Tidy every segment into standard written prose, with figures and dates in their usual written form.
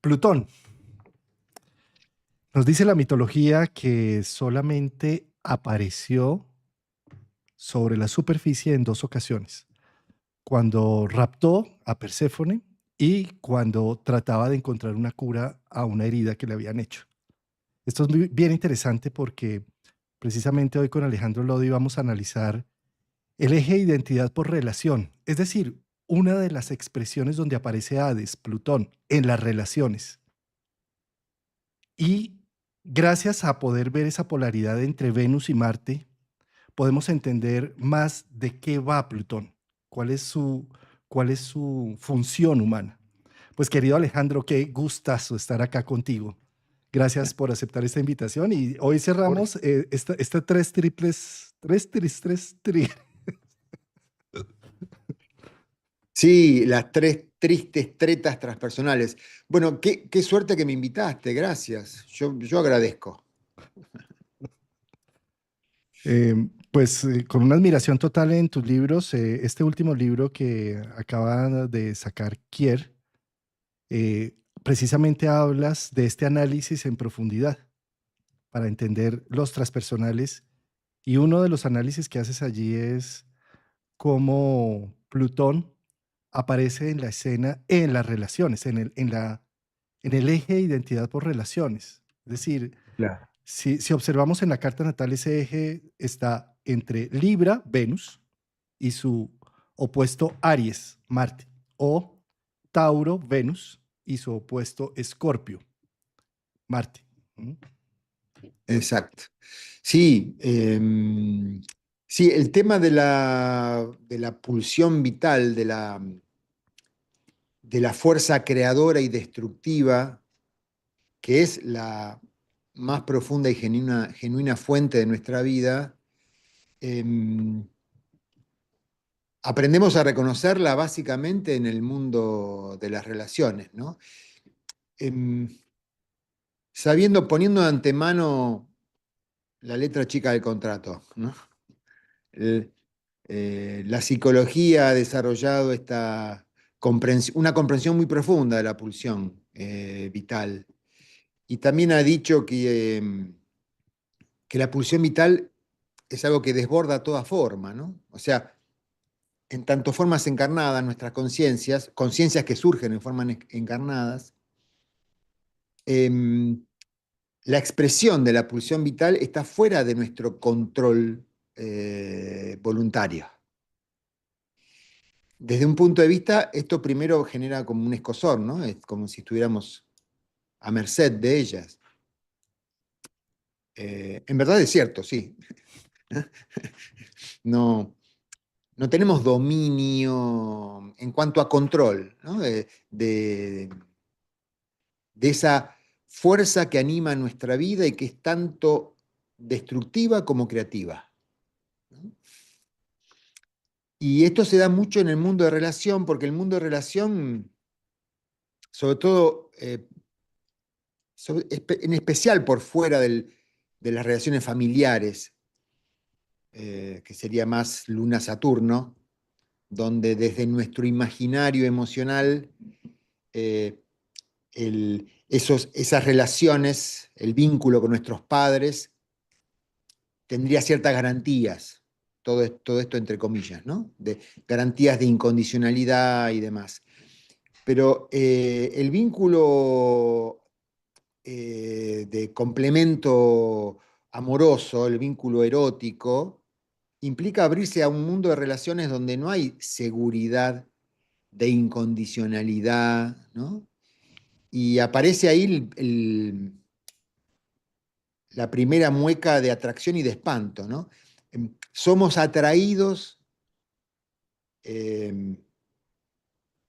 Plutón. Nos dice la mitología que solamente apareció sobre la superficie en dos ocasiones, cuando raptó a Perséfone y cuando trataba de encontrar una cura a una herida que le habían hecho. Esto es bien interesante porque precisamente hoy con Alejandro Lodi vamos a analizar el eje de identidad por relación, es decir, una de las expresiones donde aparece Hades, Plutón, en las relaciones. Y gracias a poder ver esa polaridad entre Venus y Marte, podemos entender más de qué va Plutón, cuál es cuál es su función humana. Pues querido Alejandro, qué gustazo estar acá contigo. Gracias por aceptar esta invitación y hoy Por- cerramos esta tres triples, tres tri. Sí, las tres tristes tretas transpersonales. Bueno, qué suerte que me invitaste, gracias. Yo agradezco. Con una admiración total en tus libros, este último libro que acaba de sacar Kier, precisamente hablas de este análisis en profundidad para entender los transpersonales y uno de los análisis que haces allí es cómo Plutón aparece en la escena en las relaciones, en el eje de identidad por relaciones. Es decir, Claro. si observamos en la carta natal, ese eje está entre Libra, Venus, y su opuesto Aries, Marte, o Tauro, Venus, y su opuesto Escorpio, Marte. ¿Mm? Exacto. Sí, sí, el tema de la pulsión vital, de la fuerza creadora y destructiva, que es la más profunda y genuina fuente de nuestra vida, em, aprendemos a reconocerla básicamente en el mundo de las relaciones, ¿no? Em, poniendo de antemano la letra chica del contrato, ¿no? El- la psicología ha desarrollado una comprensión muy profunda de la pulsión vital y también ha dicho que la pulsión vital es algo que desborda toda forma, ¿no? O sea, en tanto formas encarnadas, nuestras conciencias que surgen en formas encarnadas, em, la expresión de la pulsión vital está fuera de nuestro control voluntario. Desde un punto de vista, esto primero genera como un escozor, ¿no? Es como si estuviéramos a merced de ellas. En verdad es cierto, sí. No, no tenemos dominio en cuanto a control, ¿no? De esa fuerza que anima nuestra vida y que es tanto destructiva como creativa, ¿no? Y esto se da mucho en el mundo de relación, porque el mundo de relación, sobre todo, en especial por fuera de las relaciones familiares, que sería más Luna-Saturno, donde desde nuestro imaginario emocional, eh, esas relaciones, el vínculo con nuestros padres, tendría ciertas garantías, todo esto entre comillas, ¿no? De garantías de incondicionalidad y demás. Pero el vínculo de complemento amoroso, el vínculo erótico, implica abrirse a un mundo de relaciones donde no hay seguridad de incondicionalidad, ¿no? Y aparece ahí la primera mueca de atracción y de espanto, ¿no? Somos atraídos eh,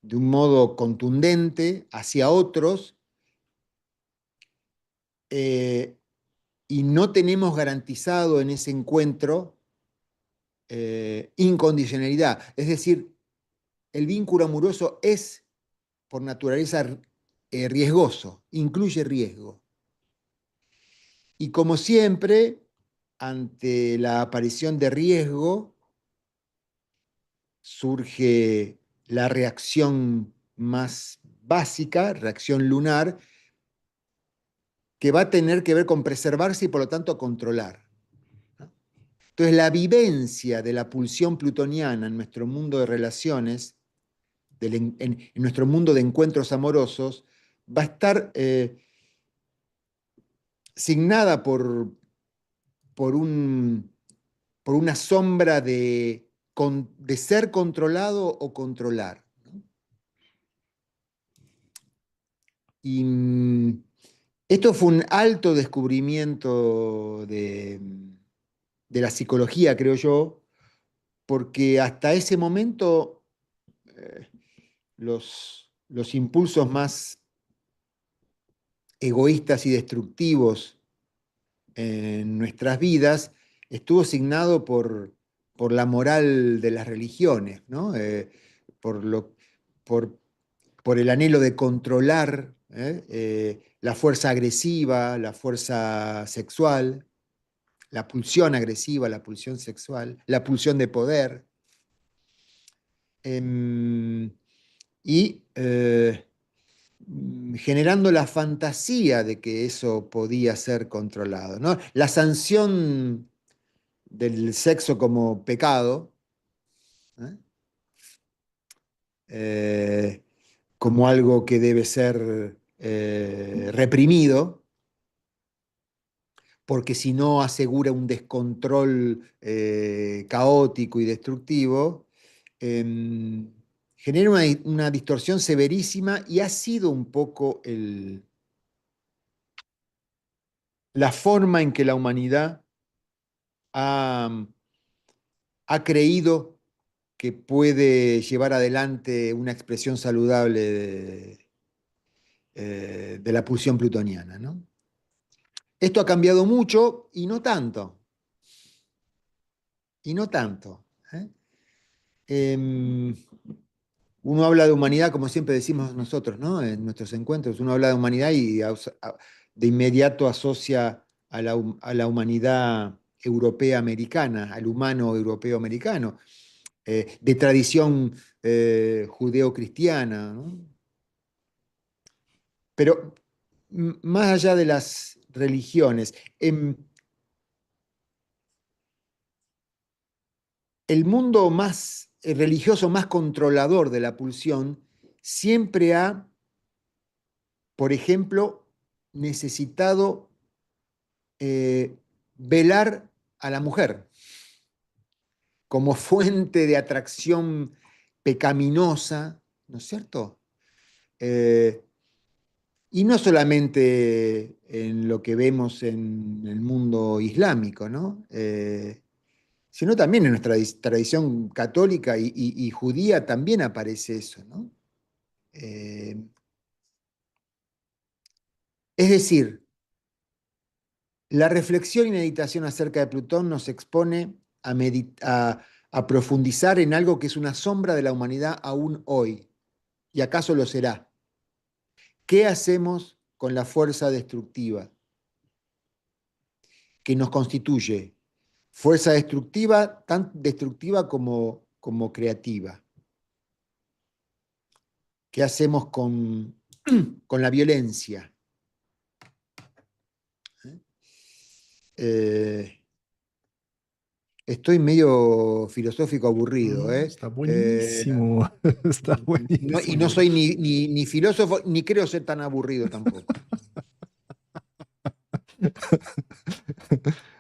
de un modo contundente hacia otros eh, y no tenemos garantizado en ese encuentro incondicionalidad. Es decir, el vínculo amoroso es por naturaleza riesgoso, incluye riesgo. Y como siempre, ante la aparición de riesgo, surge la reacción más básica, reacción lunar, que va a tener que ver con preservarse y por lo tanto controlar. Entonces, la vivencia de la pulsión plutoniana en nuestro mundo de relaciones, en nuestro mundo de encuentros amorosos, va a estar signada por, por una sombra de ser controlado o controlar, ¿no? Y esto fue un alto descubrimiento de la psicología, creo yo, porque hasta ese momento los impulsos más egoístas y destructivos en nuestras vidas estuvo signado por la moral de las religiones, ¿no? Por, lo, por, por el anhelo de controlar la fuerza agresiva, la fuerza sexual, la pulsión agresiva, la pulsión sexual, la pulsión de poder. Y generando la fantasía de que eso podía ser controlado, ¿no? La sanción del sexo como pecado, ¿eh? Como algo que debe ser reprimido, porque si no asegura un descontrol caótico y destructivo, genera una distorsión severísima y ha sido un poco la forma en que la humanidad ha, ha creído que puede llevar adelante una expresión saludable de la pulsión plutoniana, ¿no? Esto ha cambiado mucho y no tanto. Y no tanto. ¿Eh? Uno habla de humanidad, como siempre decimos nosotros, ¿no? En nuestros encuentros, uno habla de humanidad y de inmediato asocia a la humanidad europea americana, al humano europeo americano, de tradición judeo-cristiana, ¿no? Pero más allá de las religiones, el mundo más religioso, más controlador de la pulsión, siempre ha, por ejemplo, necesitado velar a la mujer como fuente de atracción pecaminosa, ¿no es cierto? Y no solamente en lo que vemos en el mundo islámico, ¿no? Sino también en nuestra tradición católica y judía también aparece eso, ¿no? Es decir, la reflexión y meditación acerca de Plutón nos expone a profundizar en algo que es una sombra de la humanidad aún hoy, y acaso lo será. ¿Qué hacemos con la fuerza destructiva que nos constituye? Fuerza destructiva, tan destructiva como creativa. ¿Qué hacemos con la violencia? Estoy medio filosófico aburrido, ¿eh? Está buenísimo, está Y no buenísimo. soy ni filósofo, ni creo ser tan aburrido tampoco.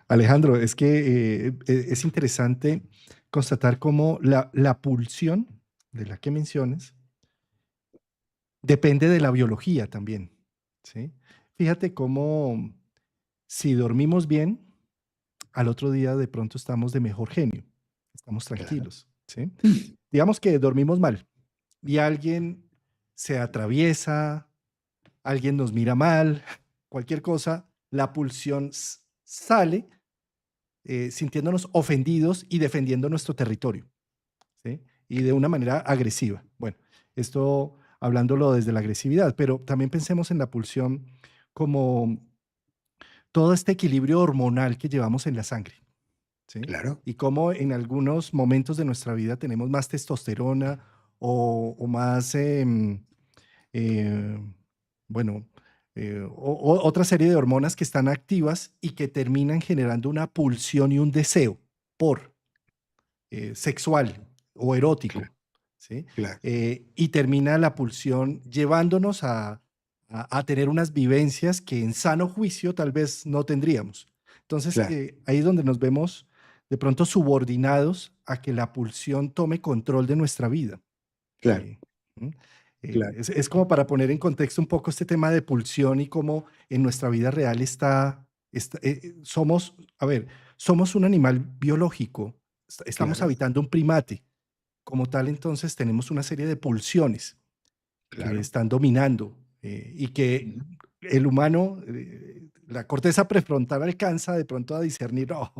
Alejandro, es que es interesante constatar cómo la pulsión de la que mencionas depende de la biología también, ¿sí? Fíjate cómo si dormimos bien, al otro día de pronto estamos de mejor genio, estamos Claro. tranquilos, ¿sí? Digamos que dormimos mal y alguien se atraviesa, alguien nos mira mal, cualquier cosa, la pulsión sale sintiéndonos ofendidos y defendiendo nuestro territorio, ¿sí? Y de una manera agresiva. Bueno, esto hablándolo desde la agresividad, pero también pensemos en la pulsión como todo este equilibrio hormonal que llevamos en la sangre, ¿sí? claro, Y cómo en algunos momentos de nuestra vida tenemos más testosterona o más, eh, bueno, otra serie de hormonas que están activas y que terminan generando una pulsión y un deseo por sexual o claro, erótico, ¿sí? claro, Y termina la pulsión llevándonos a tener unas vivencias que en sano juicio tal vez no tendríamos. Entonces, claro, ahí es donde nos vemos de pronto subordinados a que la pulsión tome control de nuestra vida. claro, Eh, ¿Mm? claro, Es como para poner en contexto un poco este tema de pulsión y cómo en nuestra vida real somos, a ver, somos un animal biológico, estamos claro, habitando un primate. Como tal, entonces tenemos una serie de pulsiones que claro. están dominando y que Ujú. el humano, la corteza prefrontal alcanza de pronto a discernir, no,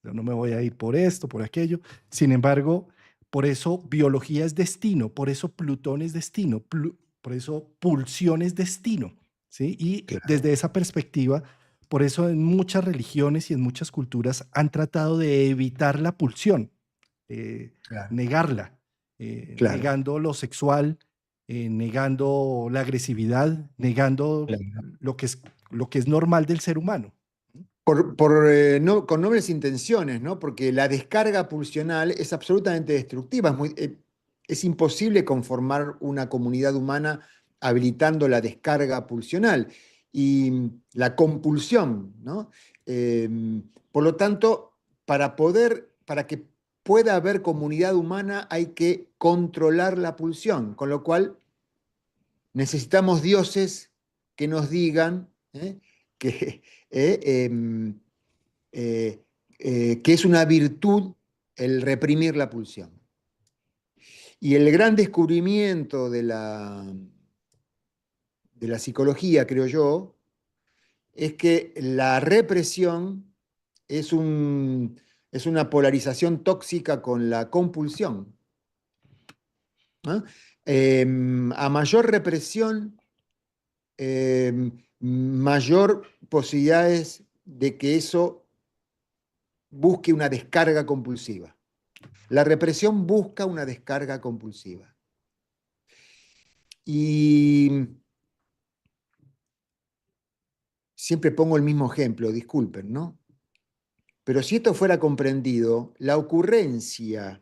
yo no me voy a ir por esto, por aquello. Sin embargo, por eso biología es destino, por eso Plutón es destino, por eso pulsión es destino, ¿sí? Y Claro, desde esa perspectiva, por eso en muchas religiones y en muchas culturas han tratado de evitar la pulsión, eh, claro, negarla, claro, negando lo sexual, negando la agresividad, negando claro. lo que es, lo que es normal del ser humano. Con nobles intenciones, ¿no? Porque la descarga pulsional es absolutamente destructiva. Es imposible conformar una comunidad humana habilitando la descarga pulsional y la compulsión, ¿no? Eh, por lo tanto, para que pueda haber comunidad humana hay que controlar la pulsión, con lo cual necesitamos dioses que nos digan que, eh, em, eh, que es una virtud el reprimir la pulsión. Y el gran descubrimiento de la psicología, creo yo, es que la represión es, es una polarización tóxica con la compulsión, ¿no? A mayor represión, mayor posibilidades de que eso busque una descarga compulsiva. La represión busca una descarga compulsiva. Y siempre pongo el mismo ejemplo, disculpen, ¿no? Pero si esto fuera comprendido, la ocurrencia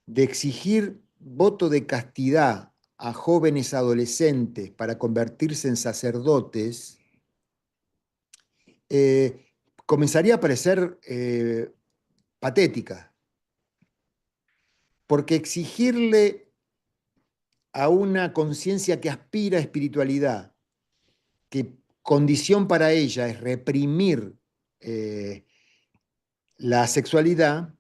de exigir voto de castidad a jóvenes adolescentes para convertirse en sacerdotes eh, comenzaría a parecer patética, porque exigirle a una conciencia que aspira a espiritualidad, que condición para ella es reprimir eh, la sexualidad,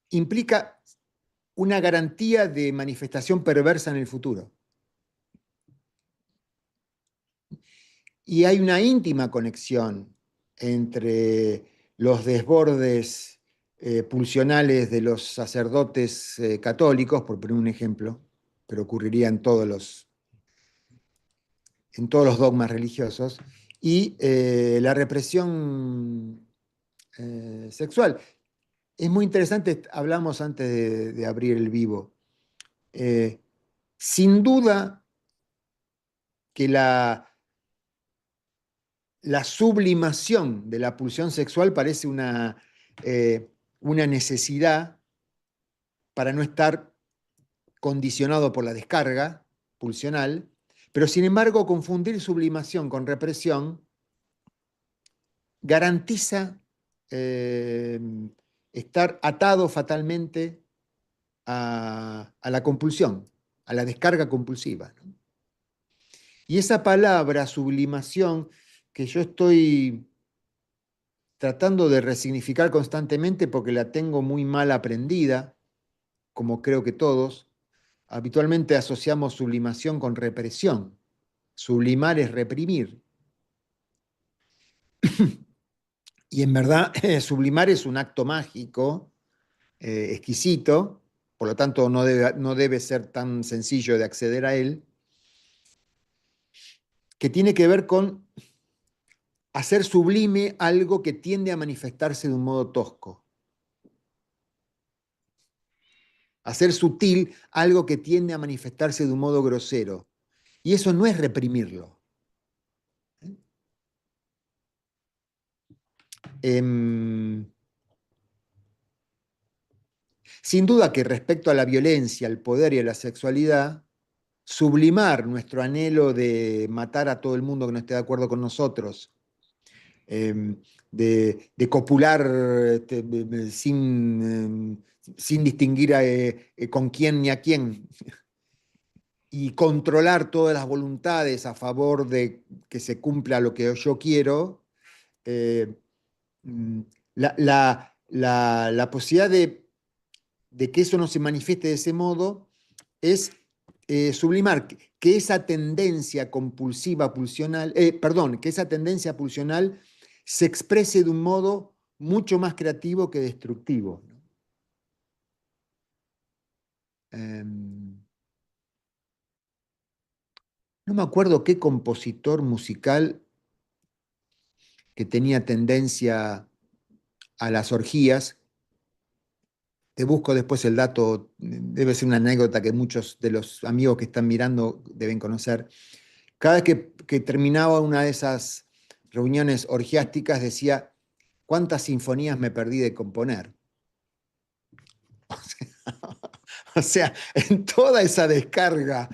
implica una garantía de manifestación perversa en el futuro. Y hay una íntima conexión entre los desbordes pulsionales de los sacerdotes católicos, por poner un ejemplo, pero ocurriría en todos los dogmas religiosos, y la represión sexual. Es muy interesante, hablamos antes de abrir el vivo. Eh, Sin duda que la sublimación de la pulsión sexual parece una necesidad para no estar condicionado por la descarga pulsional, pero sin embargo confundir sublimación con represión garantiza eh, estar atado fatalmente a la compulsión, a la descarga compulsiva, ¿no? Y esa palabra, sublimación, que yo estoy tratando de resignificar constantemente porque la tengo muy mal aprendida, como creo que todos, habitualmente asociamos sublimación con represión. Sublimar es reprimir. Y en verdad, sublimar es un acto mágico, exquisito, por lo tanto no debe ser tan sencillo de acceder a él, que tiene que ver con hacer sublime algo que tiende a manifestarse de un modo tosco. Hacer sutil algo que tiende a manifestarse de un modo grosero. Y eso no es reprimirlo. Sin duda que respecto a la violencia, al poder y a la sexualidad, sublimar nuestro anhelo de matar a todo el mundo que no esté de acuerdo con nosotros, de copular sin distinguir con quién ni a quién, y controlar todas las voluntades a favor de que se cumpla lo que yo quiero, eh, mm, la posibilidad de que eso no se manifieste de ese modo es sublimar que esa tendencia compulsiva pulsional, perdón, que esa tendencia pulsional se exprese de un modo mucho más creativo que destructivo. No me acuerdo qué compositor musical que tenía tendencia a las orgías. Te busco después el dato, debe ser una anécdota que muchos de los amigos que están mirando deben conocer. Cada vez que terminaba una de esas reuniones orgiásticas decía, ¿cuántas sinfonías me perdí de componer? O sea, en toda esa descarga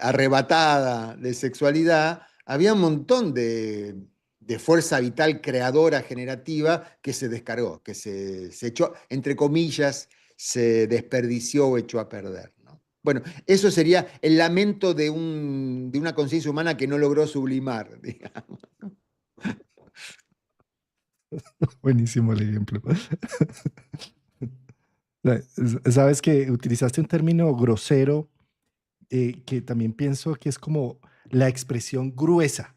arrebatada de sexualidad, había un montón de fuerza vital creadora, generativa, que se descargó, que se echó, entre comillas, se desperdició o echó a perder, ¿no? Bueno, eso sería el lamento de una conciencia humana que no logró sublimar, digamos. Buenísimo el ejemplo. Sabes que utilizaste un término grosero que también pienso que es como la expresión gruesa,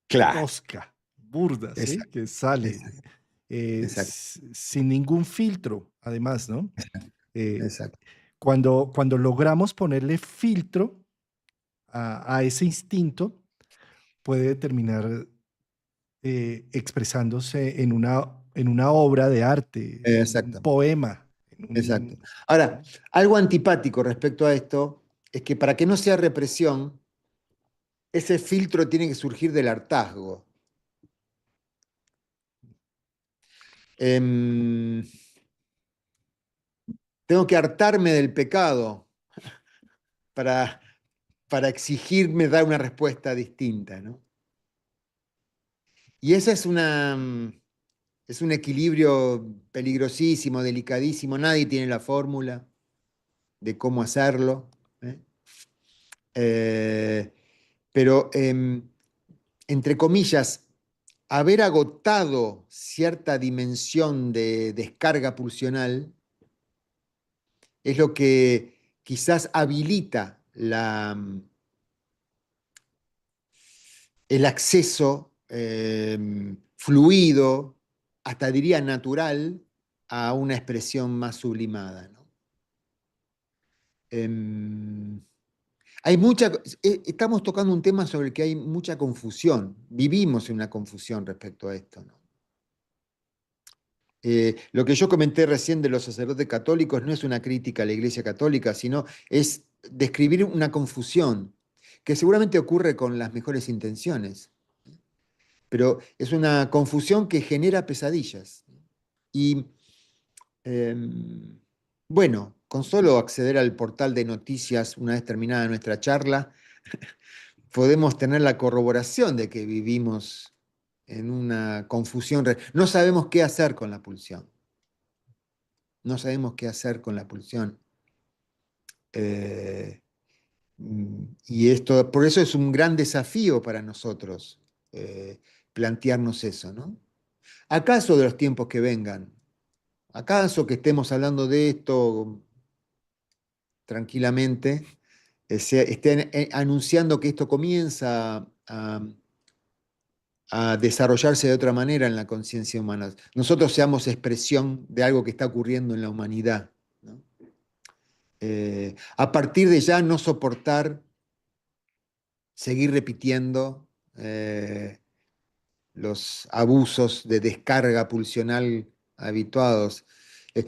Claro, tosca, burda, ¿sí? exacto, Que sale exacto, exacto, sin ningún filtro, además, ¿no? Eh, exacto. cuando logramos ponerle filtro a ese instinto, puede terminar expresándose en una obra de arte, en un Exacto. poema, Exacto. Ahora, algo antipático respecto a esto es que para que no sea represión, ese filtro tiene que surgir del hartazgo. Em, Tengo que hartarme del pecado para, para exigirme dar una respuesta distinta, ¿no? Y esa es un equilibrio peligrosísimo, delicadísimo. Nadie tiene la fórmula de cómo hacerlo, ¿eh? Eh, pero entre comillas, haber agotado cierta dimensión de descarga pulsional es lo que quizás habilita el acceso fluido, hasta diría natural, a una expresión más sublimada, ¿no? Em, Hay estamos tocando un tema sobre el que hay mucha confusión. Vivimos en una confusión respecto a esto, ¿no? Lo que yo comenté recién de los sacerdotes católicos no es una crítica a la Iglesia Católica, sino es describir una confusión que seguramente ocurre con las mejores intenciones, pero es una confusión que genera pesadillas. Y bueno, con solo acceder al portal de noticias una vez terminada nuestra charla, podemos tener la corroboración de que vivimos en una confusión. No sabemos qué hacer con la pulsión. No sabemos qué hacer con la pulsión. Eh, y esto, por eso es un gran desafío para nosotros plantearnos eso, ¿no? ¿Acaso de los tiempos que vengan? ¿Acaso que estemos hablando de esto tranquilamente, estén anunciando que esto comienza a desarrollarse de otra manera en la conciencia humana? Nosotros seamos expresión de algo que está ocurriendo en la humanidad, ¿no? A partir de ya no soportar seguir repitiendo los abusos de descarga pulsional habituados. Eh,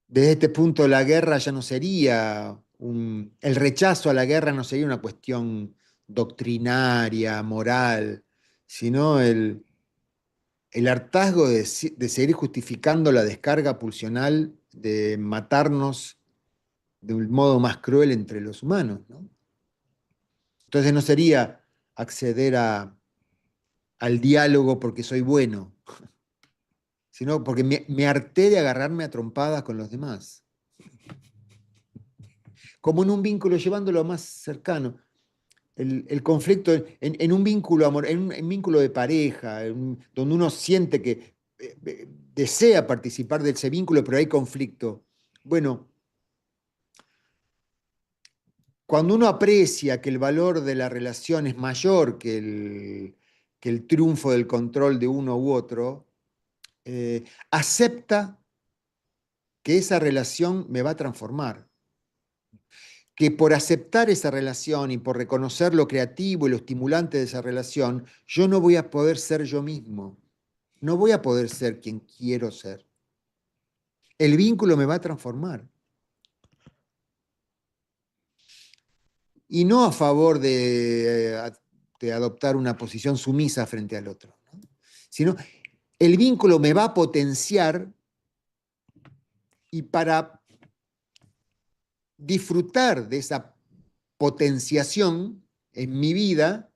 Desde este punto, la guerra ya no sería el rechazo a la guerra no sería una cuestión doctrinaria, moral, sino el hartazgo de seguir justificando la descarga pulsional, de matarnos de un modo más cruel entre los humanos, ¿no? Entonces no sería acceder al diálogo porque soy bueno, sino porque me harté de agarrarme a trompadas con los demás. Como en un vínculo, llevándolo más cercano. El conflicto en un vínculo amor, en un vínculo de pareja, donde uno siente que desea participar de ese vínculo, pero hay conflicto. Bueno, cuando uno aprecia que el valor de la relación es mayor que el triunfo del control de uno u otro, acepta que esa relación me va a transformar, que por aceptar esa relación y por reconocer lo creativo y lo estimulante de esa relación, yo no voy a poder ser yo mismo, no voy a poder ser quien quiero ser. El vínculo me va a transformar. Y no a favor de adoptar una posición sumisa frente al otro, ¿no? Sino el vínculo me va a potenciar y para disfrutar de esa potenciación en mi vida,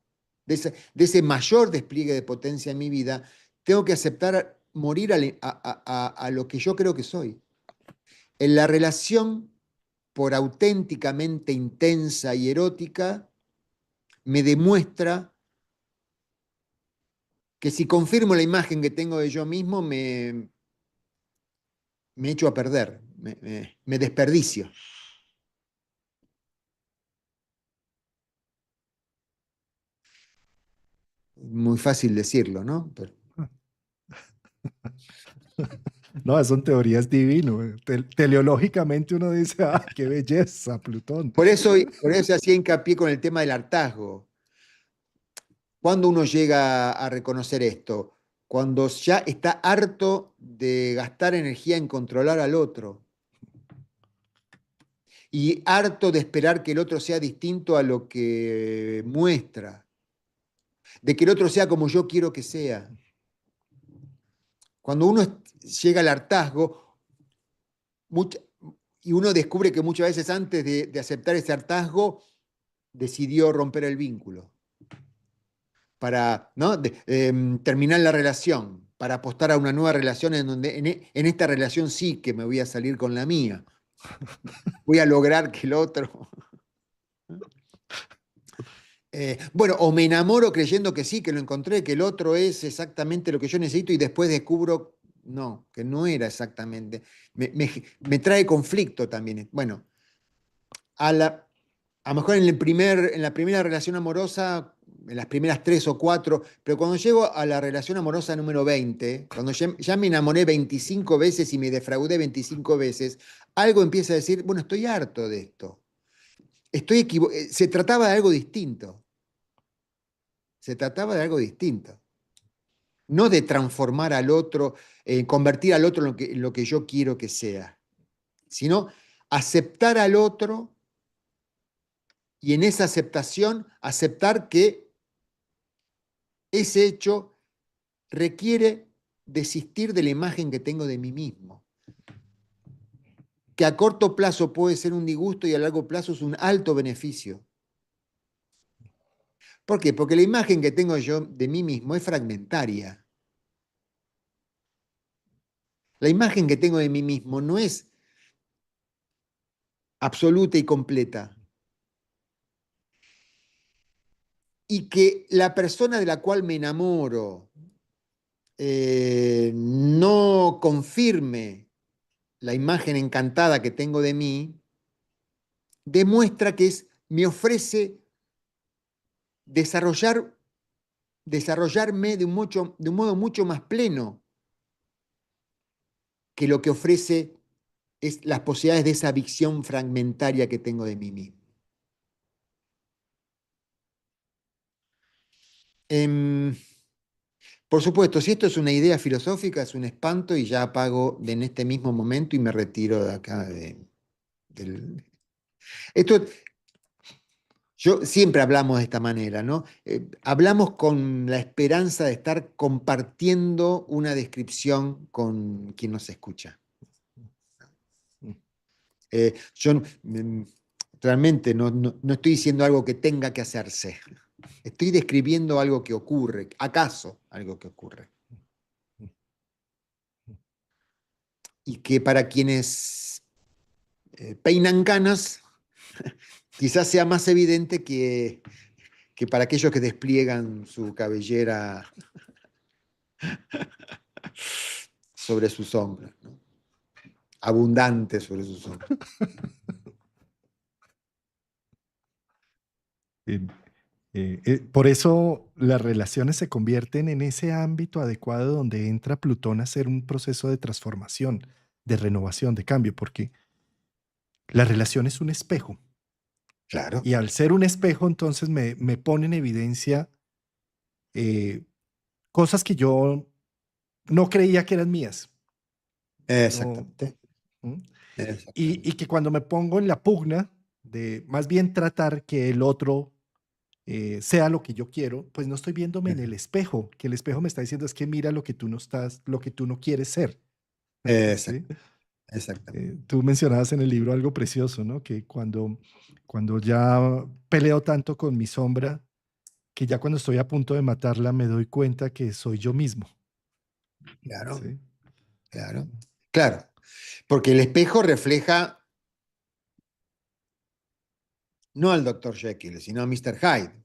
de ese mayor despliegue de potencia en mi vida, tengo que aceptar morir a lo que yo creo que soy. En la relación, por auténticamente intensa y erótica, me demuestra que si confirmo la imagen que tengo de yo mismo, me echo a perder, me desperdicio. Muy fácil decirlo, ¿no? Pero No, son teorías divinas. Teleológicamente uno dice, ¡ah, qué belleza, Plutón! por eso hacía hincapié con el tema del hartazgo. ¿Cuándo uno llega a reconocer esto? Cuando ya está harto de gastar energía en controlar al otro y harto de esperar que el otro sea distinto a lo que muestra, de que el otro sea como yo quiero que sea. Cuando uno llega al hartazgo, mucha- y uno descubre que muchas veces antes de aceptar ese hartazgo, decidió romper el vínculo para, ¿no? Terminar la relación, para apostar a una nueva relación en donde en esta relación sí que me voy a salir con la mía. Voy a lograr que el otro. Bueno, o me enamoro creyendo que sí, que lo encontré, que el otro es exactamente lo que yo necesito y después descubro, no, que no era exactamente. Me trae conflicto también. Bueno, a lo mejor en la primera relación amorosa, en las primeras 3 o 4, pero cuando llego a la relación amorosa número 20, cuando ya me enamoré 25 veces y me defraudé 25 veces, algo empieza a decir, bueno, estoy harto de esto. Se trataba de algo distinto. Se trataba de algo distinto. No de transformar al otro, convertir al otro en lo que yo quiero que sea, sino aceptar al otro y en esa aceptación aceptar que ese hecho requiere desistir de la imagen que tengo de mí mismo, que a corto plazo puede ser un disgusto y a largo plazo es un alto beneficio. ¿Por qué? Porque la imagen que tengo yo de mí mismo es fragmentaria. La imagen que tengo de mí mismo no es absoluta y completa. Y que la persona de la cual me enamoro no confirme la imagen encantada que tengo de mí, demuestra que me ofrece desarrollarme de un modo mucho más pleno que lo que ofrece es las posibilidades de esa visión fragmentaria que tengo de mí mismo. Em, Por supuesto, si esto es una idea filosófica, es un espanto y ya apago en este mismo momento y me retiro de acá. Esto, yo siempre hablamos de esta manera, ¿no? Hablamos con la esperanza de estar compartiendo una descripción con quien nos escucha. Yo realmente no estoy diciendo algo que tenga que hacerse. Estoy describiendo algo que ocurre, acaso algo que ocurre. Y que para quienes peinan canas, quizás sea más evidente que para aquellos que despliegan su cabellera sobre sus hombros, ¿no? Abundante sobre sus hombros. Eh, por eso las relaciones se convierten en ese ámbito adecuado donde entra Plutón a hacer un proceso de transformación, de renovación, de cambio, porque la relación es un espejo. Claro. Y al ser un espejo, entonces me pone en evidencia eh, cosas que yo no creía que eran mías. No, Exactamente. ¿Mm? Y Exactamente. que cuando me pongo en la pugna de más bien tratar que el otro sea lo que yo quiero, pues no estoy viéndome en el espejo, que el espejo me está diciendo es que mira lo que tú no estás, lo que tú no quieres ser. ¿Sí? Exactamente. Exactamente. Tú mencionabas en el libro algo precioso, ¿no? Que cuando ya peleo tanto con mi sombra, que ya cuando estoy a punto de matarla me doy cuenta que soy yo mismo. Claro, ¿Sí? claro. Claro. Porque el espejo refleja no al Dr. Jekyll, sino a Mr. Hyde.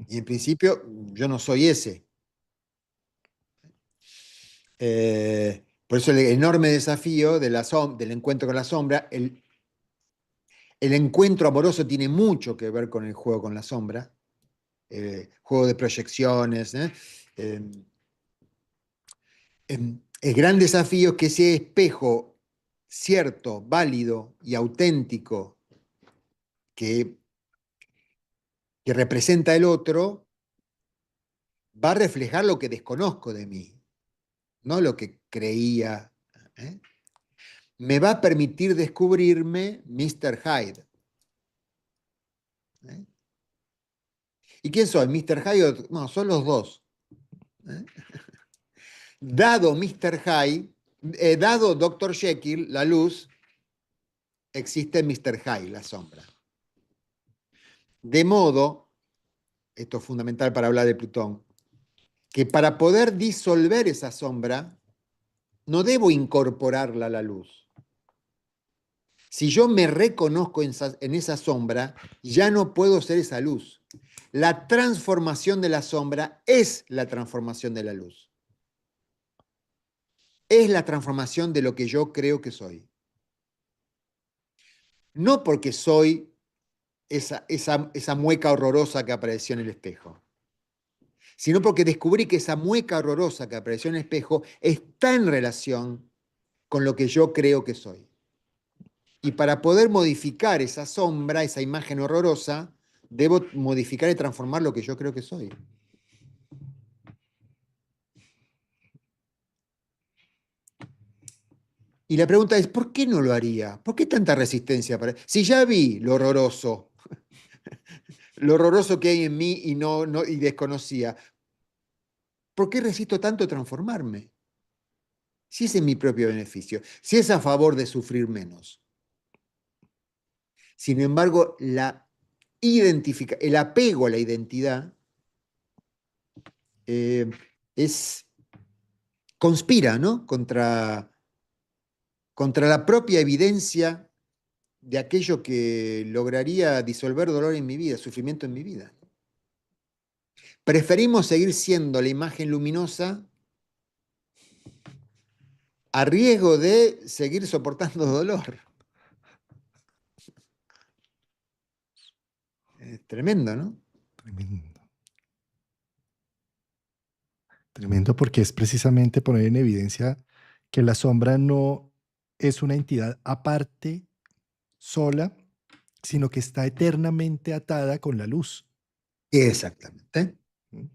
Y en principio yo no soy ese. Por eso el enorme desafío de del encuentro con la sombra, el encuentro amoroso tiene mucho que ver con el juego con la sombra, juego de proyecciones. El gran desafío es que ese espejo cierto, válido y auténtico que, que representa el otro va a reflejar lo que desconozco de mí, no lo que creía. ¿eh? Me va a permitir descubrirme Mr. Hyde. ¿eh? ¿Y quién soy? ¿Mr. Hyde? No, son los dos. ¿eh? Dado Mr. Hyde, dado Dr. Jekyll, la luz, existe Mr. Hyde, la sombra. De modo, esto es fundamental para hablar de Plutón, que para poder disolver esa sombra, no debo incorporarla a la luz. Si yo me reconozco en esa sombra, ya no puedo ser esa luz. La transformación de la sombra es la transformación de la luz. Es la transformación de lo que yo creo que soy. No porque soy esa mueca horrorosa que apareció en el espejo, sino porque descubrí que esa mueca horrorosa que apareció en el espejo está en relación con lo que yo creo que soy. Y para poder modificar esa sombra, esa imagen horrorosa, debo modificar y transformar lo que yo creo que soy. Y la pregunta es, ¿por qué no lo haría? ¿Por qué tanta resistencia? Si ya vi lo horroroso que hay en mí y desconocía, ¿por qué resisto tanto transformarme? Si es en mi propio beneficio, si es a favor de sufrir menos. Sin embargo, el apego a la identidad eh, conspira, ¿no? contra la propia evidencia de aquello que lograría disolver dolor en mi vida, sufrimiento en mi vida. Preferimos seguir siendo la imagen luminosa a riesgo de seguir soportando dolor. Es tremendo, ¿no? Tremendo. Tremendo porque es precisamente poner en evidencia que la sombra no es una entidad aparte, sola, sino que está eternamente atada con la luz. Exactamente. ¿Mm?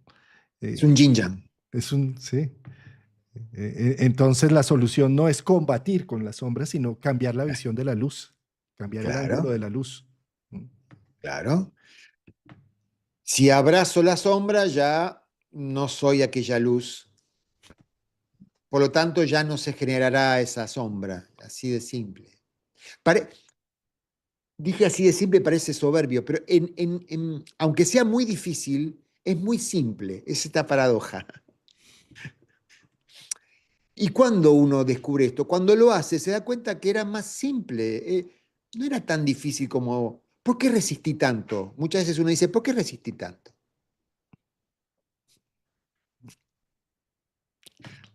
Es un yin yang. Sí. Entonces la solución no es combatir con la sombra, sino cambiar la visión de la luz, cambiar el ángulo Claro, de la luz. Mm. claro. Si abrazo la sombra, ya no soy aquella luz. Por lo tanto, ya no se generará esa sombra. Así de simple. Pare- Dije así de simple, parece soberbio, pero aunque sea muy difícil, es muy simple. Es esta paradoja. Y cuando uno descubre esto, cuando lo hace, se da cuenta que era más simple. No era tan difícil como, ¿por qué resistí tanto? Muchas veces uno dice, ¿por qué resistí tanto?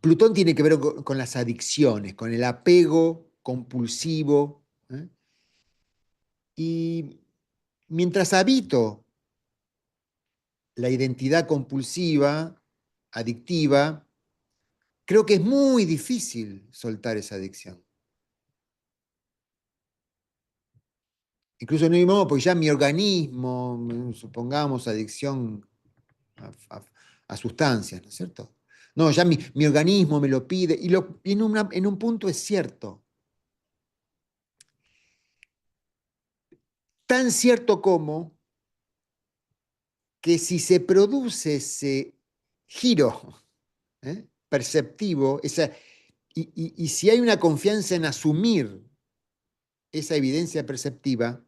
Plutón tiene que ver con las adicciones, con el apego compulsivo. ¿Eh? Y mientras habito la identidad compulsiva, adictiva, creo que es muy difícil soltar esa adicción. Incluso no mismo, porque ya mi organismo, supongamos adicción a, a sustancias, ¿no es cierto? No, ya mi organismo me lo pide y en un punto es cierto. Tan cierto como que si se produce ese giro perceptivo, y si hay una confianza en asumir esa evidencia perceptiva,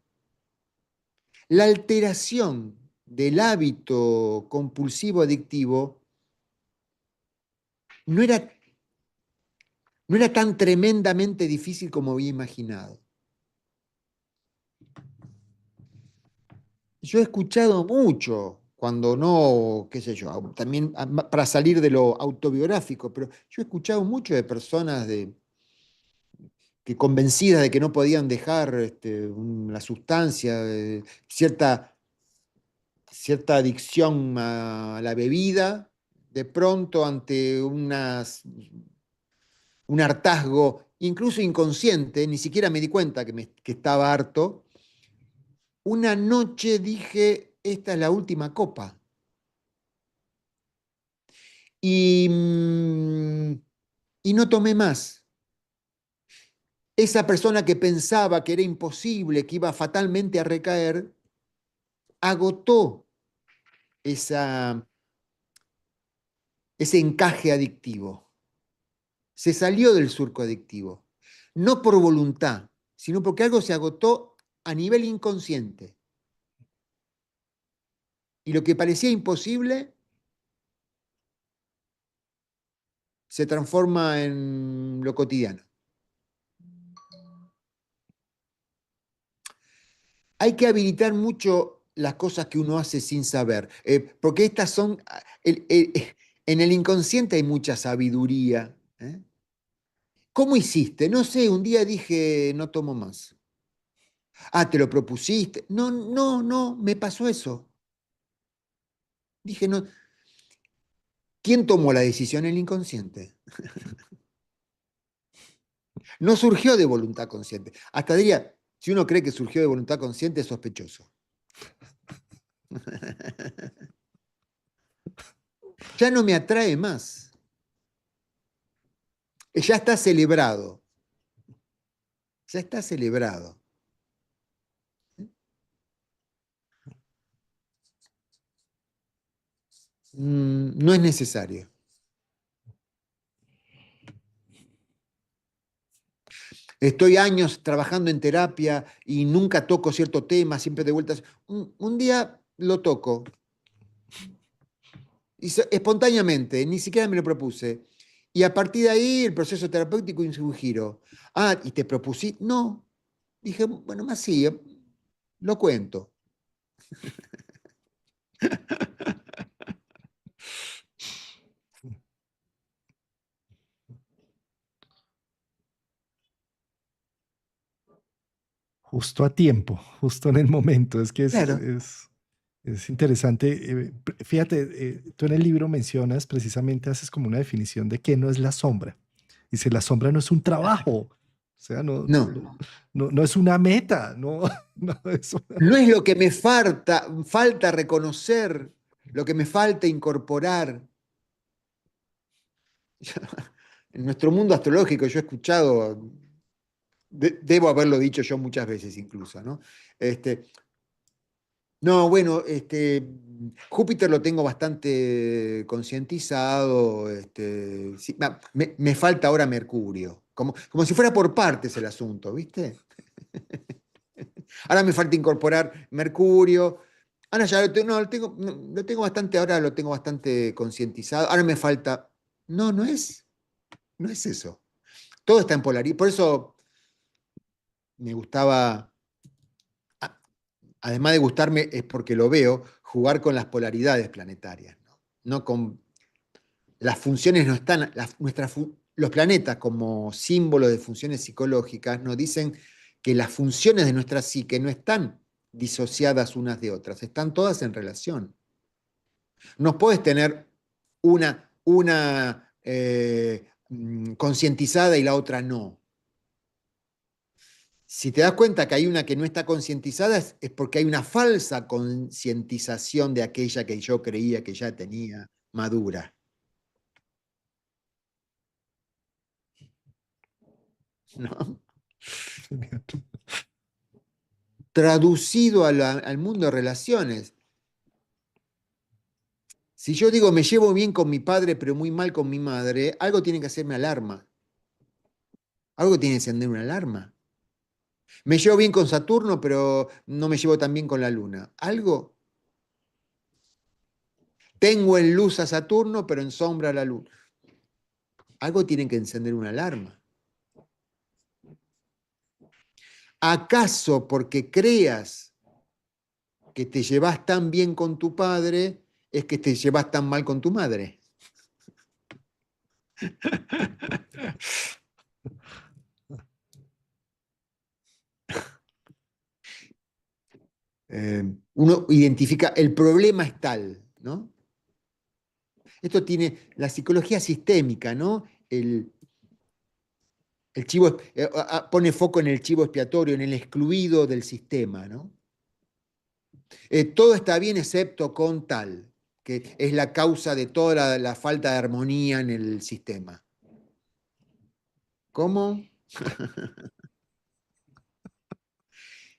la alteración del hábito compulsivo adictivo no era, no era tan tremendamente difícil como había imaginado. Yo he escuchado mucho, cuando no, qué sé yo, también para salir de lo autobiográfico, pero yo he escuchado mucho de personas que convencidas de que no podían dejar la sustancia, cierta adicción a la bebida, de pronto ante un hartazgo, incluso inconsciente, ni siquiera me di cuenta que estaba harto, una noche dije, esta es la última copa. Y, y no tomé más. Esa persona que pensaba que era imposible, que iba fatalmente a recaer, agotó esa, ese encaje adictivo. Se salió del surco adictivo. No por voluntad, sino porque algo se agotó a nivel inconsciente. Y lo que parecía imposible se transforma en lo cotidiano. Hay que habilitar mucho las cosas que uno hace sin saber, porque estas son, en el inconsciente hay mucha sabiduría. ¿Eh? ¿Cómo hiciste? No sé, un día dije, no tomo más. Ah, ¿te lo propusiste? No, no, no, me pasó eso. Dije, no. ¿Quién tomó la decisión? El inconsciente. No surgió de voluntad consciente. Hasta diría, si uno cree que surgió de voluntad consciente, es sospechoso. Ya no me atrae más. Ya está celebrado. Ya está celebrado. No es necesario. Estoy años trabajando en terapia y nunca toco cierto tema, siempre de vueltas. Un día lo toco, y espontáneamente, ni siquiera me lo propuse. Y a partir de ahí el proceso terapéutico hizo un giro. Ah, ¿y te propusiste? No. Dije, bueno, más sí, lo cuento. Justo a tiempo, justo en el momento. Es que Claro. es interesante. Fíjate, tú en el libro mencionas precisamente, haces como una definición de qué no es la sombra. Dice, la sombra no es un trabajo, o sea, No. no es una meta, no, no es No es lo que me falta reconocer, lo que me falta incorporar. En nuestro mundo astrológico yo he escuchado, debo haberlo dicho yo muchas veces incluso, ¿no? No, bueno, Júpiter lo tengo bastante concientizado. Sí, me falta ahora Mercurio. Como si fuera por partes el asunto, ¿viste? Ahora me falta incorporar Mercurio. Ahora ya lo tengo, no, lo tengo bastante, ahora lo tengo bastante concientizado. Ahora me falta. No, no es eso. Todo está en polaridad. Por eso me gustaba, además de gustarme, es porque lo veo, jugar con las polaridades planetarias, ¿no? No con las funciones no están, los planetas como símbolos de funciones psicológicas nos dicen que las funciones de nuestra psique no están disociadas unas de otras, están todas en relación. No puedes tener una concientizada y la otra no. Si te das cuenta que hay una que no está concientizada, es porque hay una falsa concientización de aquella que yo creía que ya tenía madura. ¿No? Traducido al mundo de relaciones. Si yo digo me llevo bien con mi padre, pero muy mal con mi madre, algo tiene que hacerme alarma. Algo tiene que encender una alarma. Me llevo bien con Saturno, pero no me llevo tan bien con la Luna. Algo. Tengo en luz a Saturno, pero en sombra a la Luna. Algo tiene que encender una alarma. ¿Acaso porque creas que te llevas tan bien con tu padre, es que te llevas tan mal con tu madre? Uno identifica, el problema es tal, ¿no? Esto tiene la psicología sistémica, ¿no? El chivo, pone foco en el chivo expiatorio, en el excluido del sistema, ¿no? Todo está bien excepto con tal, que es la causa de toda la falta de armonía en el sistema. ¿Cómo?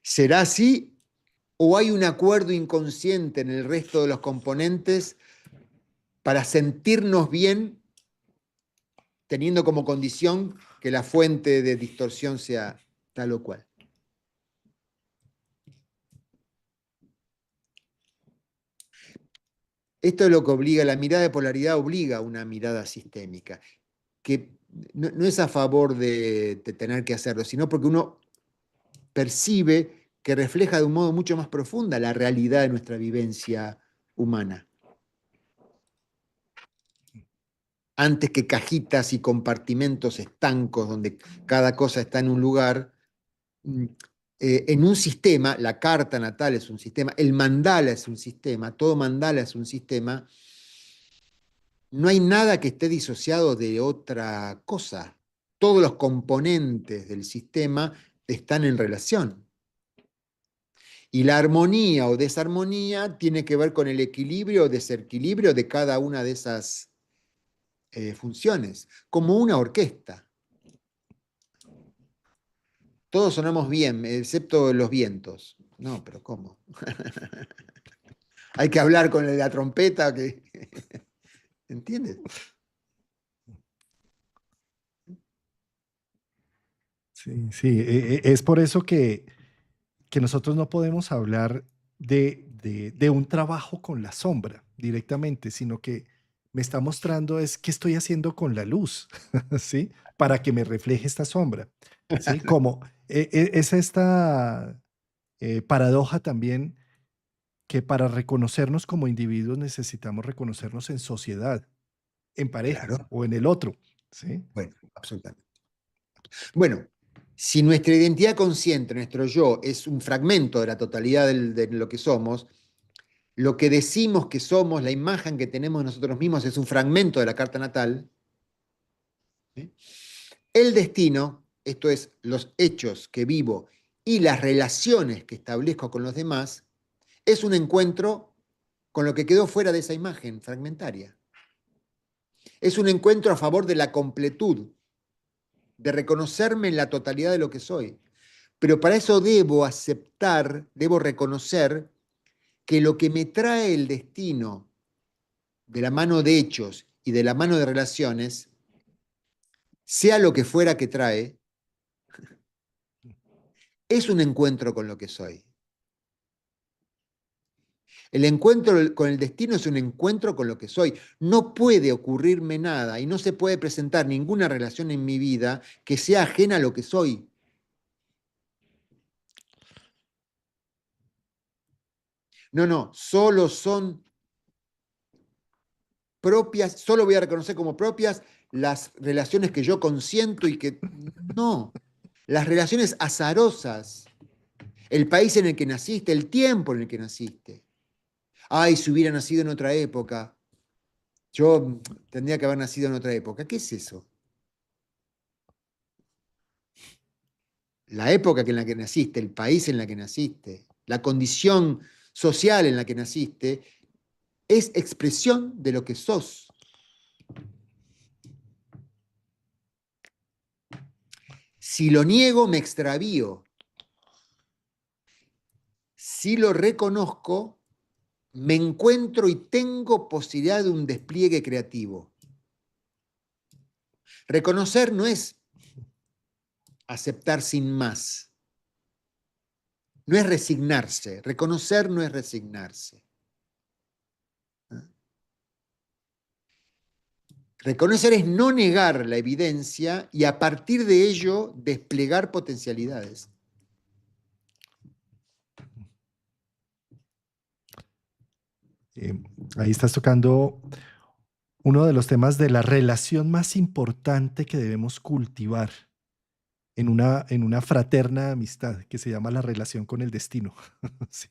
¿Será así o hay un acuerdo inconsciente en el resto de los componentes para sentirnos bien, teniendo como condición que la fuente de distorsión sea tal o cual? Esto es lo que obliga, la mirada de polaridad obliga a una mirada sistémica, que no es a favor de tener que hacerlo, sino porque uno percibe que refleja de un modo mucho más profunda la realidad de nuestra vivencia humana. Antes que cajitas y compartimentos estancos donde cada cosa está en un lugar, en un sistema, la carta natal es un sistema, el mandala es un sistema, todo mandala es un sistema, no hay nada que esté disociado de otra cosa. Todos los componentes del sistema están en relación. Y la armonía o desarmonía tiene que ver con el equilibrio o desequilibrio de cada una de esas funciones, como una orquesta. Todos sonamos bien, excepto los vientos. No, pero ¿cómo? Hay que hablar con la trompeta. ¿Entiendes? Sí, sí, es por eso que nosotros no podemos hablar de un trabajo con la sombra directamente, sino que me está mostrando es qué estoy haciendo con la luz, ¿sí? Para que me refleje esta sombra, ¿sí? Como es esta paradoja también que para reconocernos como individuos necesitamos reconocernos en sociedad, en pareja Claro. o en el otro, ¿sí? Bueno, absolutamente. Bueno, si nuestra identidad consciente, nuestro yo, es un fragmento de la totalidad de lo que somos, lo que decimos que somos, la imagen que tenemos de nosotros mismos es un fragmento de la carta natal. ¿Sí? El destino, esto es, los hechos que vivo y las relaciones que establezco con los demás, es un encuentro con lo que quedó fuera de esa imagen fragmentaria. Es un encuentro a favor de la completud, de reconocerme en la totalidad de lo que soy. Pero para eso debo aceptar, debo reconocer que lo que me trae el destino de la mano de hechos y de la mano de relaciones, sea lo que fuera que trae, es un encuentro con lo que soy. El encuentro con el destino es un encuentro con lo que soy. No puede ocurrirme nada y no se puede presentar ninguna relación en mi vida que sea ajena a lo que soy. No, no, solo son propias, solo voy a reconocer como propias las relaciones que yo consiento y que no, las relaciones azarosas, el país en el que naciste, el tiempo en el que naciste. Ay, si hubiera nacido en otra época, yo tendría que haber nacido en otra época. ¿Qué es eso? La época en la que naciste, el país en la que naciste, la condición social en la que naciste, es expresión de lo que sos. Si lo niego, me extravío. Si lo reconozco, me encuentro y tengo posibilidad de un despliegue creativo. Reconocer no es aceptar sin más, no es resignarse, reconocer no es resignarse. Reconocer es no negar la evidencia y a partir de ello desplegar potencialidades. Eh, Ahí estás tocando uno de los temas de la relación más importante que debemos cultivar en una fraterna amistad que se llama la relación con el destino. Sí.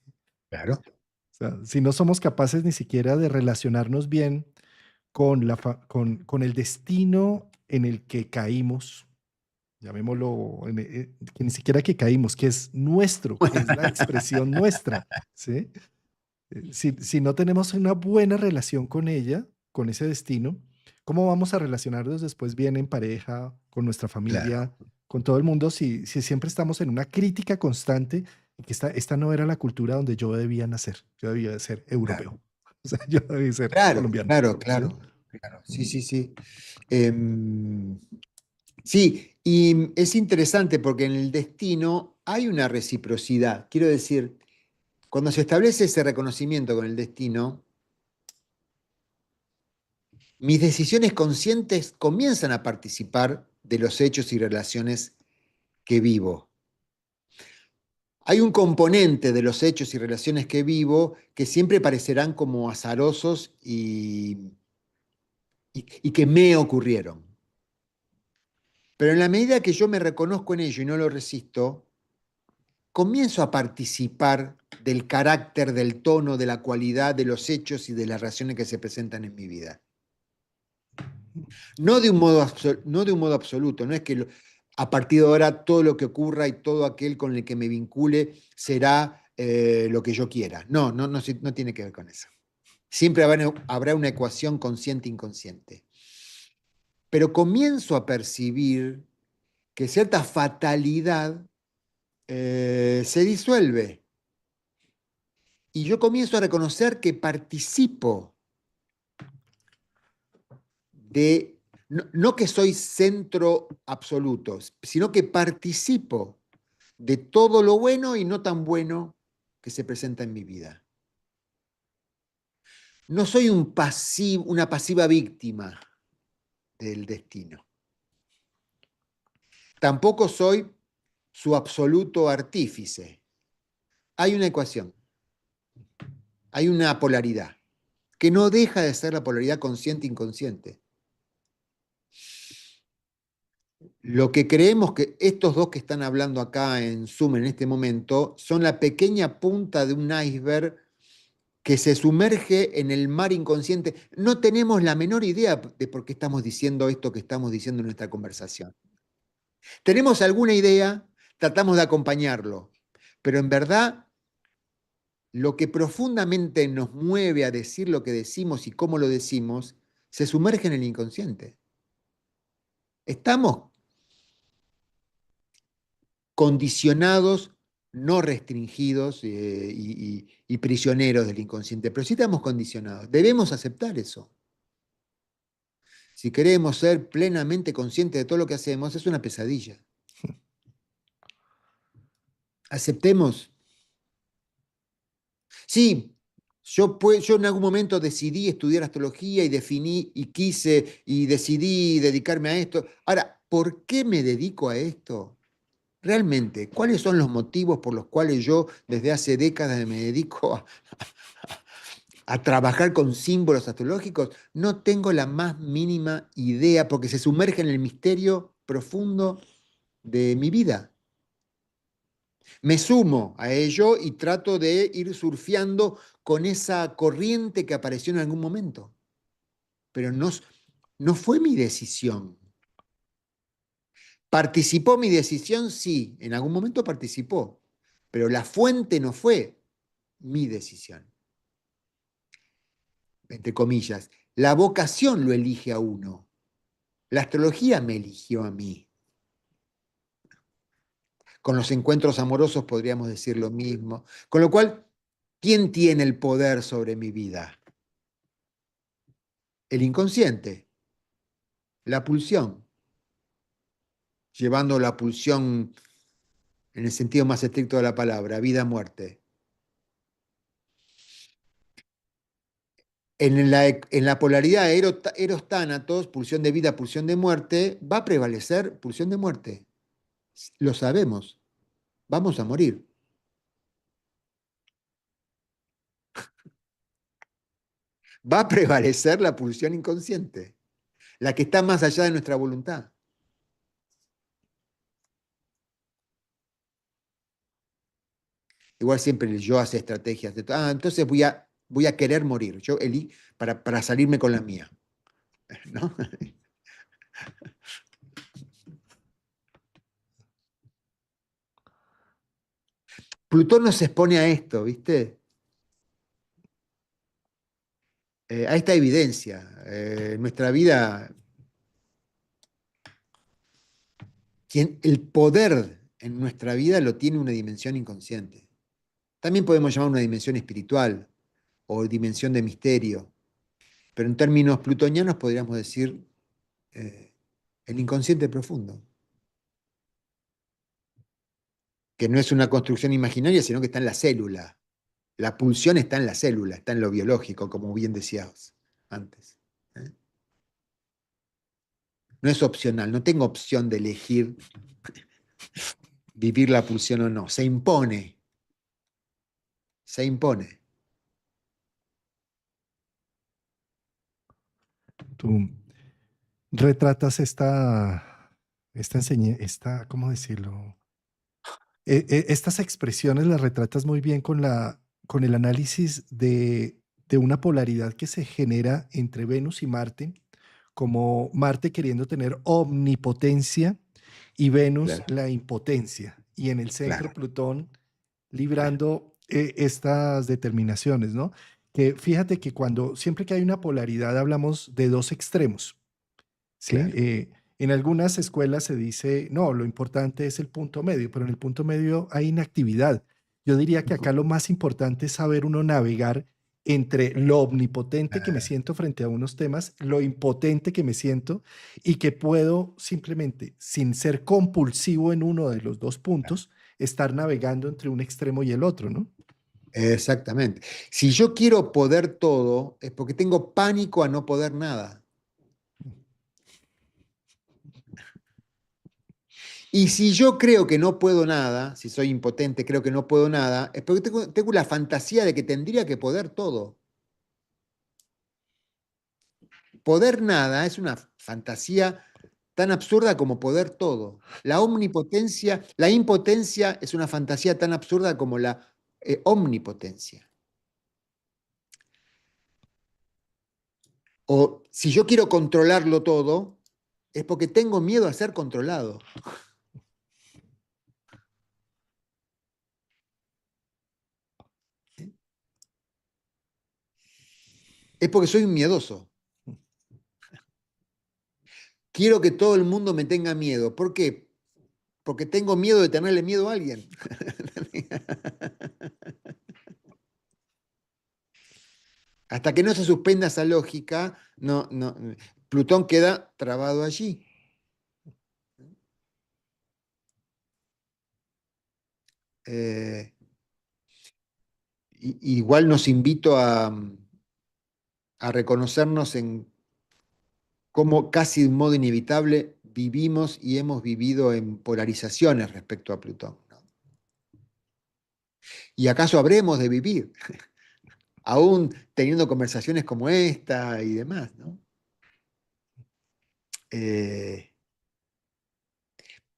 Claro. O sea, si no somos capaces ni siquiera de relacionarnos bien con el destino en el que caímos, llamémoslo, que ni siquiera que caímos, que es nuestro, que es la expresión nuestra, ¿sí? Si no tenemos una buena relación con ella, con ese destino, ¿cómo vamos a relacionarnos después bien en pareja, con nuestra Claro. familia, con todo el mundo, si siempre estamos en una crítica constante y que esta no era la cultura donde yo debía nacer, yo debía de ser Claro, europeo, o sea, yo debía ser claro, colombiano, claro, ¿sí? claro, claro. Sí, sí, sí. Em, sí, y es interesante porque en el destino hay una reciprocidad. Quiero decir, cuando se establece ese reconocimiento con el destino, mis decisiones conscientes comienzan a participar de los hechos y relaciones que vivo. Hay un componente de los hechos y relaciones que vivo que siempre parecerán como azarosos y que me ocurrieron. Pero en la medida que yo me reconozco en ello y no lo resisto, comienzo a participar del carácter, del tono, de la cualidad, de los hechos y de las relaciones que se presentan en mi vida. No de un modo, no de un modo absoluto, no es que a partir de ahora todo lo que ocurra y todo aquel con el que me vincule será lo que yo quiera. No, no, no, no tiene que ver con eso. Siempre habrá una ecuación consciente-inconsciente. Pero comienzo a percibir que cierta fatalidad se disuelve. Y yo comienzo a reconocer que participo de, no, no que soy centro absoluto, sino que participo de todo lo bueno y no tan bueno que se presenta en mi vida. No soy una pasiva víctima del destino. Tampoco soy su absoluto artífice. Hay una ecuación, hay una polaridad, que no deja de ser la polaridad consciente-inconsciente. Lo que creemos que estos dos que están hablando acá en Zoom en este momento son la pequeña punta de un iceberg que se sumerge en el mar inconsciente. No tenemos la menor idea de por qué estamos diciendo esto que estamos diciendo en nuestra conversación. Tenemos alguna idea, tratamos de acompañarlo, pero en verdad lo que profundamente nos mueve a decir lo que decimos y cómo lo decimos se sumerge en el inconsciente. Estamos condicionados, no restringidos y prisioneros del inconsciente, pero sí estamos condicionados. Debemos aceptar eso. Si queremos ser plenamente conscientes de todo lo que hacemos, es una pesadilla. Aceptemos. Sí, yo en algún momento decidí estudiar astrología y definí y quise y decidí dedicarme a esto. Ahora, ¿por qué me dedico a esto? Realmente, ¿cuáles son los motivos por los cuales yo desde hace décadas me dedico a trabajar con símbolos astrológicos? No tengo la más mínima idea porque se sumerge en el misterio profundo de mi vida. Me sumo a ello y trato de ir surfeando con esa corriente que apareció en algún momento. Pero no fue mi decisión. ¿Participó mi decisión? Sí, en algún momento participó, pero la fuente no fue mi decisión, entre comillas. La vocación lo elige a uno. La astrología me eligió a mí. Con los encuentros amorosos podríamos decir lo mismo. Con lo cual, ¿quién tiene el poder sobre mi vida? El inconsciente, la pulsión, llevando la pulsión en el sentido más estricto de la palabra, vida-muerte. En la polaridad eros-tánatos, pulsión de vida, pulsión de muerte, va a prevalecer pulsión de muerte. Lo sabemos, vamos a morir. Va a prevalecer la pulsión inconsciente, la que está más allá de nuestra voluntad. Igual siempre el yo hace estrategias de, entonces voy a querer morir, yo para salirme con la mía. ¿No? Plutón nos expone a esto, ¿viste? A esta evidencia. Nuestra vida, el poder en nuestra vida lo tiene una dimensión inconsciente. También podemos llamar una dimensión espiritual o dimensión de misterio, pero en términos plutonianos podríamos decir eh, el inconsciente profundo, que no es una construcción imaginaria, sino que está en la célula. La pulsión está en la célula, está en lo biológico, como bien decías antes. ¿Eh? No es opcional, no tengo opción de elegir vivir la pulsión o no, se impone, se impone. Tú retratas ¿cómo decirlo? Estas expresiones las retratas muy bien con el análisis de una polaridad que se genera entre Venus y Marte, como Marte queriendo tener omnipotencia y Venus Claro, la impotencia, y en el centro claro, Plutón claro. librando estas determinaciones, ¿no? Que fíjate que siempre que hay una polaridad hablamos de dos extremos. ¿Sí? Claro. En algunas escuelas se dice, no, lo importante es el punto medio, pero en el punto medio hay inactividad. Yo diría que acá lo más importante es saber uno navegar entre lo omnipotente que me Ah, siento frente a unos temas, lo impotente que me siento y que puedo simplemente, sin ser compulsivo en uno de los dos ah. puntos, estar navegando entre un extremo y el otro, ¿no? Exactamente. Si yo quiero poder todo, es porque tengo pánico a no poder nada. Y si yo creo que no puedo nada, si soy impotente, creo que no puedo nada, es porque tengo la fantasía de que tendría que poder todo. Poder nada es una fantasía tan absurda como poder todo. La impotencia es una fantasía tan absurda como la omnipotencia. O si yo quiero controlarlo todo, es porque tengo miedo a ser controlado. Es porque soy un miedoso. quiero que todo el mundo me tenga miedo. ¿Por qué? Porque tengo miedo de tenerle miedo a alguien. Hasta que no se suspenda esa lógica, Plutón queda trabado allí. Eh, igual nos invito a reconocernos en cómo casi de un modo inevitable vivimos y hemos vivido en polarizaciones respecto a Plutón, ¿no? ¿Y acaso habremos de vivir, aún teniendo conversaciones como esta y demás, ¿no? Eh,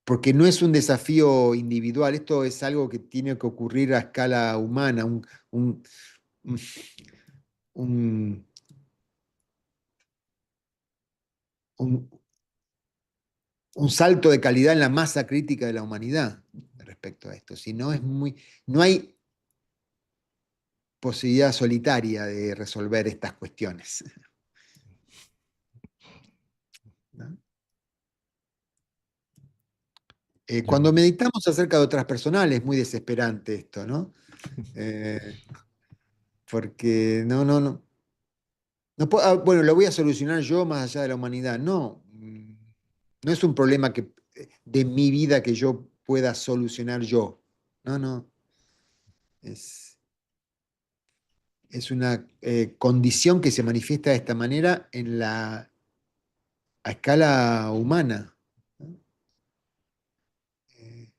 Porque no es un desafío individual, esto es algo que tiene que ocurrir a escala humana, un, un- un- un salto de calidad en la masa crítica de la humanidad respecto a esto. Si no, no hay posibilidad solitaria de resolver estas cuestiones, ¿no? Ya. Cuando meditamos acerca de otras personas es muy desesperante esto, ¿no? Eh, Porque bueno, lo voy a solucionar yo más allá de la humanidad. No, no es un problema de mi vida que yo pueda solucionar yo. No, no, es, es una condición que se manifiesta de esta manera a escala humana, ¿no? Eh,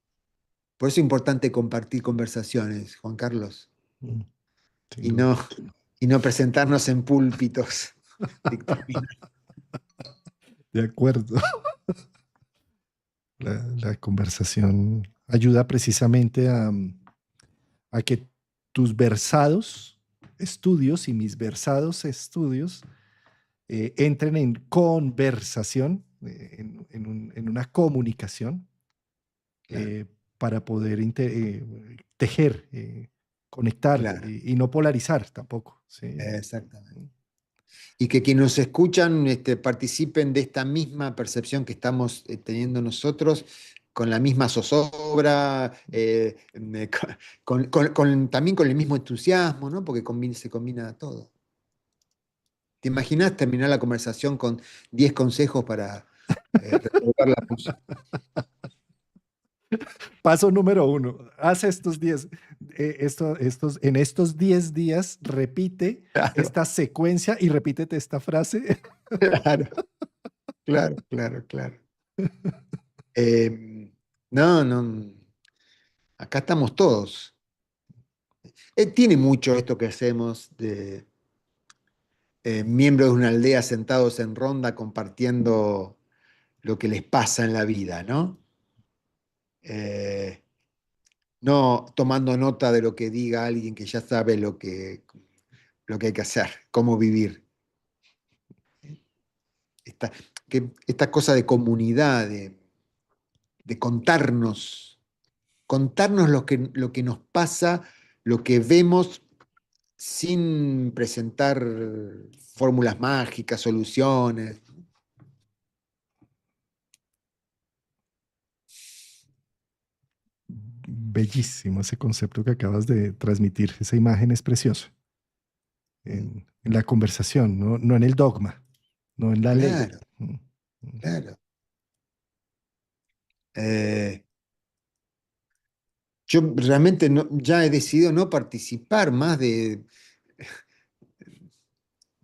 por eso es importante compartir conversaciones, Juan Carlos, Mm, sin y duda. no, y no presentarnos en púlpitos dictaminando. De acuerdo. La conversación ayuda precisamente a que tus versados estudios y mis versados estudios entren en conversación, en una comunicación, Claro, para poder tejer, conectar, claro, y no polarizar tampoco. ¿Sí? exactamente. Y que quienes nos escuchan participen de esta misma percepción que estamos teniendo nosotros, con la misma zozobra, también con el mismo entusiasmo, ¿no? Porque se combina todo. ¿Te imaginas terminar la conversación con 10 consejos para resolver la música? Paso número uno, haz estos 10, en estos 10 días repite Claro, esta secuencia y repítete esta frase. claro, claro, claro, claro. Eh, no, no, acá estamos todos. Tiene mucho esto que hacemos de miembros de una aldea sentados en ronda compartiendo lo que les pasa en la vida, ¿no? Eh, no tomando nota de lo que diga alguien que ya sabe lo que hay que hacer, cómo vivir. Esta, esta cosa de comunidad, de contarnos lo que nos pasa, lo que vemos sin presentar fórmulas mágicas, soluciones. Bellísimo ese concepto que acabas de transmitir, esa imagen es preciosa Mm, en la conversación, no en el dogma, no en la ley. claro, Mm, mm. claro. Eh, yo realmente ya he decidido no participar más de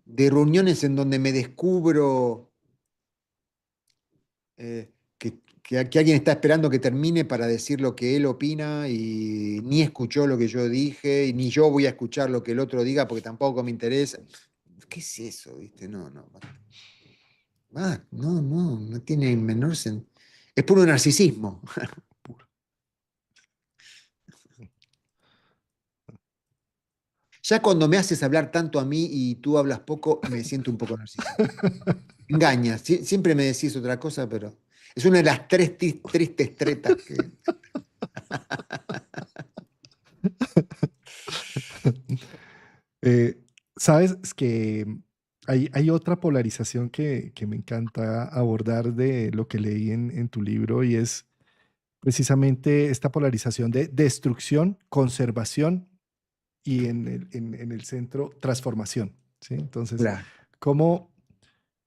reuniones en donde me descubro que alguien está esperando que termine para decir lo que él opina y ni escuchó lo que yo dije y ni yo voy a escuchar lo que el otro diga porque tampoco me interesa. ¿Qué es eso? ¿Viste? No, no. No tiene menor sentido. Es puro narcisismo. Puro. Ya cuando me haces hablar tanto a mí y tú hablas poco, me siento un poco narcisista. Engañas, siempre me decís otra cosa, pero es una de las tres tristes tretas que... Eh, Sabes, es que Hay otra polarización que me encanta abordar de lo que leí en tu libro y es precisamente esta polarización de destrucción, conservación y en el centro transformación. ¿Sí? Entonces, Claro, ¿cómo,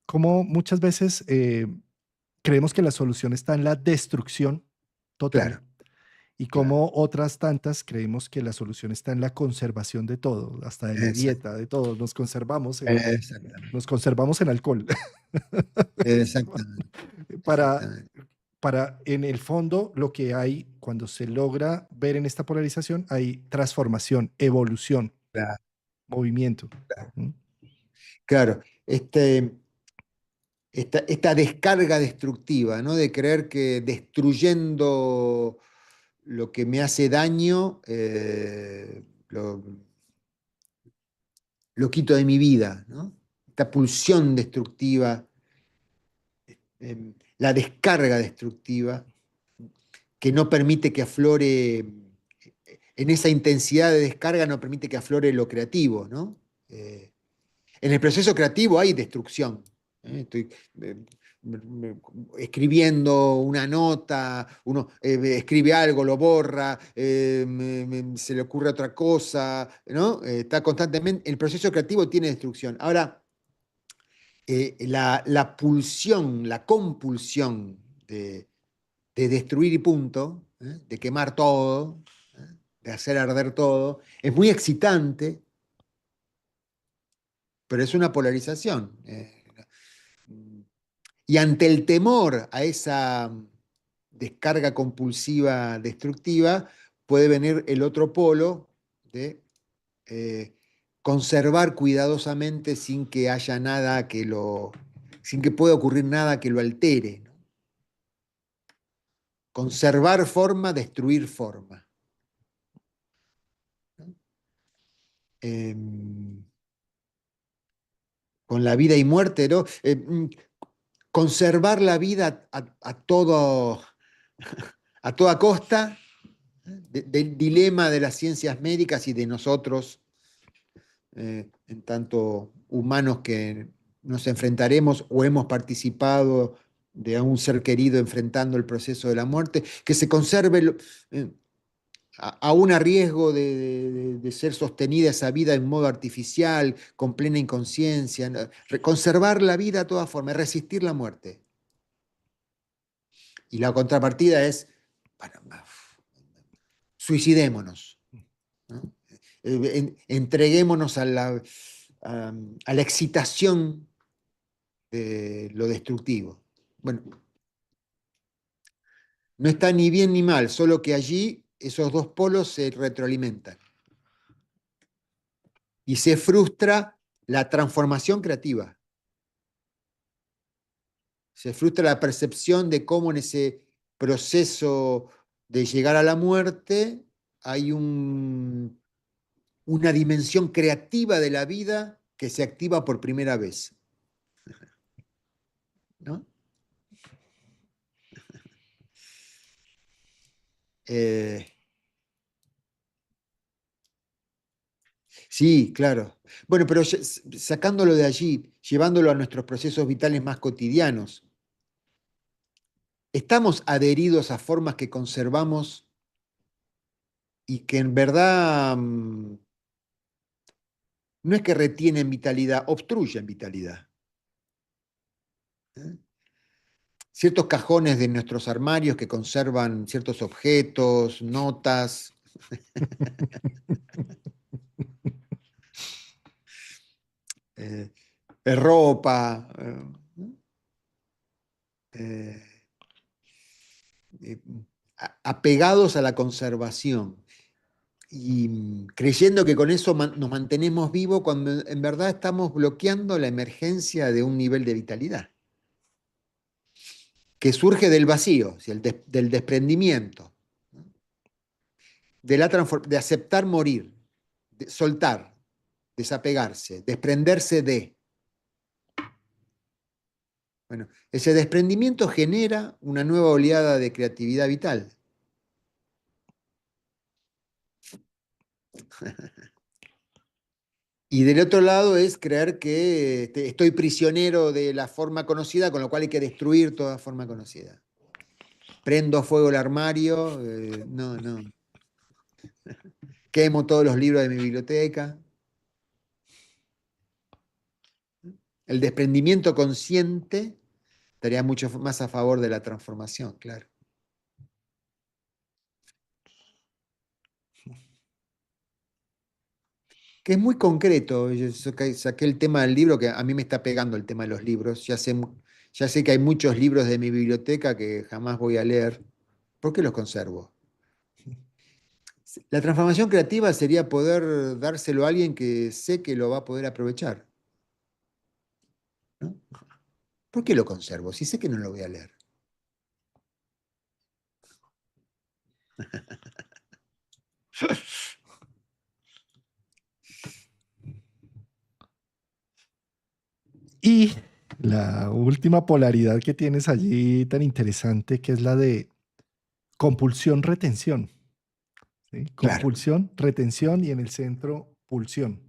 cómo muchas veces creemos que la solución está en la destrucción total claro, y claro. como otras tantas creemos que la solución está en la conservación de todo, hasta de la Exact- dieta, de todo? Exactamente. Nos conservamos en alcohol Exactamente. para, Exactamente. para en el fondo lo que hay cuando se logra ver en esta polarización, hay transformación, evolución, Claro, movimiento. claro. ¿Mm? Claro. Esta descarga destructiva, ¿no? De creer que destruyendo lo que me hace daño, lo quito de mi vida, ¿no? Esta pulsión destructiva, la descarga destructiva, que no permite que aflore, en esa intensidad de descarga no permite que aflore lo creativo, ¿no? Eh, en el proceso creativo hay destrucción. Estoy escribiendo una nota, uno escribe algo, lo borra, se le ocurre otra cosa, ¿no? Está constantemente, el proceso creativo tiene destrucción. Ahora, la pulsión, la compulsión de destruir y punto, de quemar todo, de hacer arder todo, es muy excitante, pero es una polarización. Y ante el temor a esa descarga compulsiva destructiva, puede venir el otro polo de eh, conservar cuidadosamente sin que haya nada sin que pueda ocurrir nada que lo altere, ¿no? Conservar forma, destruir forma, ¿no? Eh, con la vida y muerte, ¿no? Conservar la vida a toda costa, del dilema de las ciencias médicas y de nosotros, en tanto humanos que nos enfrentaremos o hemos participado de un ser querido enfrentando el proceso de la muerte, que se conserve, aún a riesgo de ser sostenida esa vida en modo artificial, con plena inconsciencia, ¿no? Conservar la vida a toda forma, resistir la muerte. Y la contrapartida es, bueno, suicidémonos, ¿no? Entreguémonos a la excitación de lo destructivo. Bueno, no está ni bien ni mal, solo que allí esos dos polos se retroalimentan y se frustra la transformación creativa, se frustra la percepción de cómo en ese proceso de llegar a la muerte hay una dimensión creativa de la vida que se activa por primera vez, ¿no? Eh, sí, claro. Bueno, pero sacándolo de allí, llevándolo a nuestros procesos vitales más cotidianos, estamos adheridos a formas que conservamos y que en verdad no es que retienen vitalidad, obstruyen vitalidad. ¿Eh? Ciertos cajones de nuestros armarios que conservan ciertos objetos, notas, eh, ropa, eh, eh, apegados a la conservación y creyendo que con eso nos mantenemos vivos cuando en verdad estamos bloqueando la emergencia de un nivel de vitalidad que surge del vacío, o sea, del desprendimiento, ¿no? De aceptar morir, de soltar, desapegarse, desprenderse de. Bueno, ese desprendimiento genera una nueva oleada de creatividad vital. Y del otro lado es creer que estoy prisionero de la forma conocida, con lo cual hay que destruir toda forma conocida. Prendo a fuego el armario, no, no. Quemo todos los libros de mi biblioteca. El desprendimiento consciente estaría mucho más a favor de la transformación, claro. Que es muy concreto. Yo saqué el tema del libro, que a mí me está pegando el tema de los libros. Ya sé que hay muchos libros de mi biblioteca que jamás voy a leer. ¿Por qué los conservo? La transformación creativa sería poder dárselo a alguien que sé que lo va a poder aprovechar, ¿no? ¿Por qué lo conservo? Si sé que no lo voy a leer. Y la última polaridad que tienes allí tan interesante, que es la de compulsión-retención. ¿Sí? Claro, Compulsión, retención y en el centro, pulsión.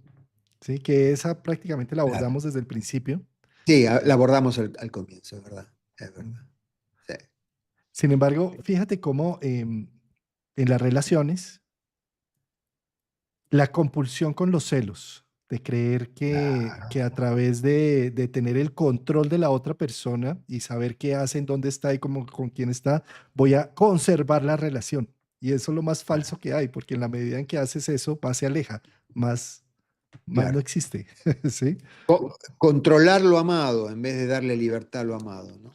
¿Sí? Que esa prácticamente la claro. abordamos desde el principio. Sí, la abordamos al comienzo, es verdad. Es verdad. Sí, Sin embargo, fíjate cómo en las relaciones, la compulsión con los celos, de creer que a claro, través de tener el control de la otra persona y saber qué hace, en dónde está y cómo, con quién está, voy a conservar la relación. Y eso es lo más falso claro, que hay, porque en la medida en que haces eso, más se aleja, más no claro. existe. ¿Sí? Controlar lo amado en vez de darle libertad a lo amado, ¿no?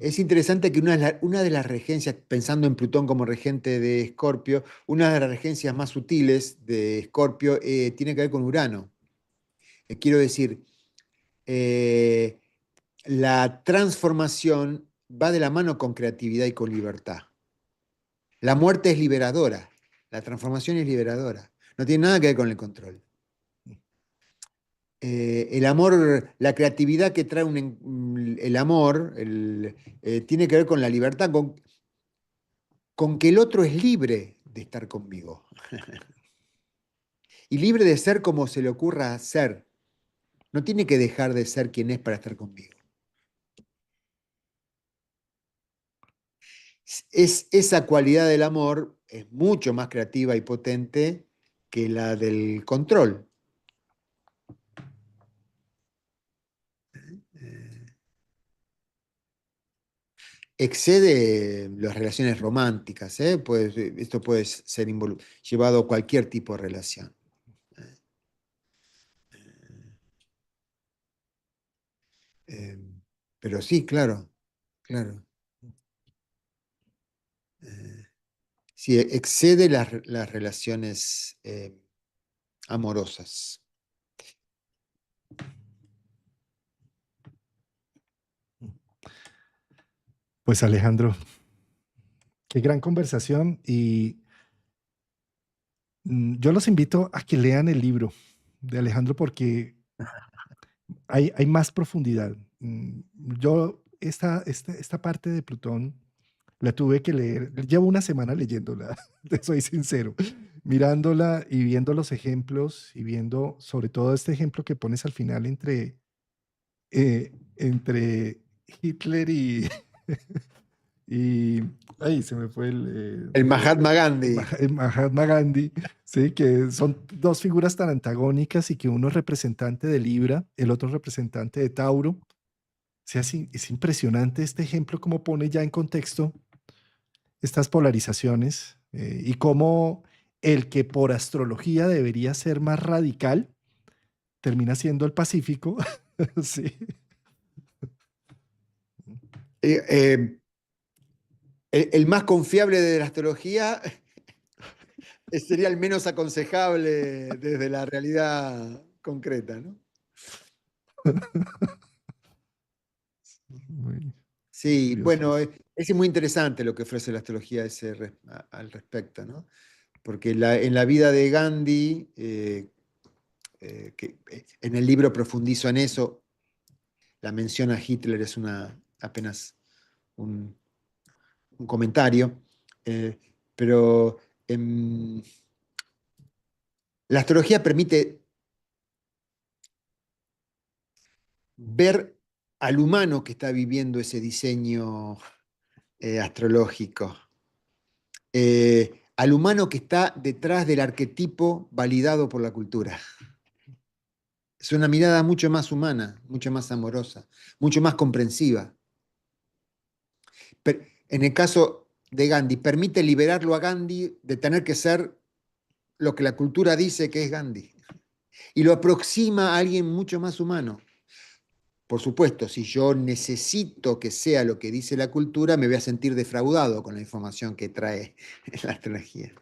Es interesante que una de las regencias, pensando en Plutón como regente de Escorpio, una de las regencias más sutiles de Escorpio tiene que ver con Urano. Quiero decir, eh, la transformación va de la mano con creatividad y con libertad. La muerte es liberadora, la transformación es liberadora. No tiene nada que ver con el control. El amor, la creatividad que trae el amor, tiene que ver con la libertad, con que el otro es libre de estar conmigo y libre de ser como se le ocurra ser. No tiene que dejar de ser quien es para estar conmigo. Esa cualidad del amor es mucho más creativa y potente que la del control. Excede las relaciones románticas, ¿eh? Esto puede ser llevado a cualquier tipo de relación. Eh, pero sí, claro, claro. Eh, sí, excede las relaciones amorosas. Pues Alejandro, qué gran conversación y yo los invito a que lean el libro de Alejandro porque hay más profundidad. Yo esta parte de Plutón la tuve que leer, llevo una semana leyéndola, te soy sincero, mirándola y viendo los ejemplos y viendo sobre todo este ejemplo que pones al final entre Hitler y, ay, se me fue El Mahatma Gandhi. El Mahatma Gandhi, sí, que son dos figuras tan antagónicas y que uno es representante de Libra, el otro representante de Tauro. O sea, es impresionante este ejemplo cómo pone ya en contexto estas polarizaciones y cómo el que por astrología debería ser más radical termina siendo el Pacífico. Sí. Eh, eh, el más confiable de la astrología sería el menos aconsejable desde la realidad concreta, ¿no? Muy Sí, curioso. bueno, es muy interesante lo que ofrece la astrología al respecto, ¿no? Porque en la vida de Gandhi, en el libro profundizo en eso, la mención a Hitler es apenas un, un comentario, pero em, La astrología permite ver al humano que está viviendo ese diseño astrológico, al humano que está detrás del arquetipo validado por la cultura. Es una mirada mucho más humana, mucho más amorosa, mucho más comprensiva. En el caso de Gandhi, permite liberarlo a Gandhi de tener que ser lo que la cultura dice que es Gandhi y lo aproxima a alguien mucho más humano. Por supuesto, si yo necesito que sea lo que dice la cultura, me voy a sentir defraudado con la información que trae la astrología.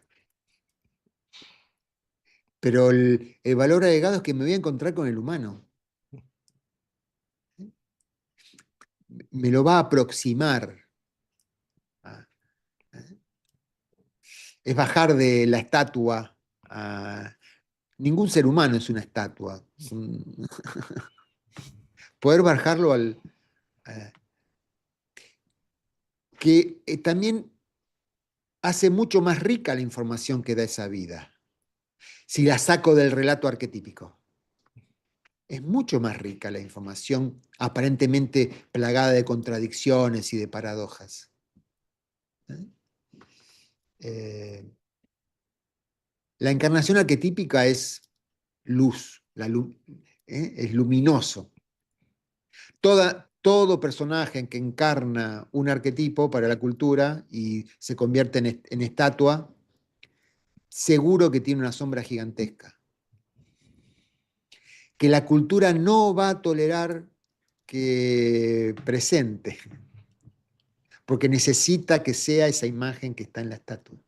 Pero el valor agregado es que me voy a encontrar con el humano. Me lo va a aproximar. Es bajar de la estatua a... Ningún ser humano es una estatua. Poder bajarlo al... que también hace mucho más rica la información que da esa vida, si la saco del relato arquetípico. Es mucho más rica la información aparentemente plagada de contradicciones y de paradojas. La encarnación arquetípica es luz, es luminoso. Todo personaje en que encarna un arquetipo para la cultura y se convierte en estatua, seguro que tiene una sombra gigantesca, que la cultura no va a tolerar que presente, porque necesita que sea esa imagen que está en la estatua.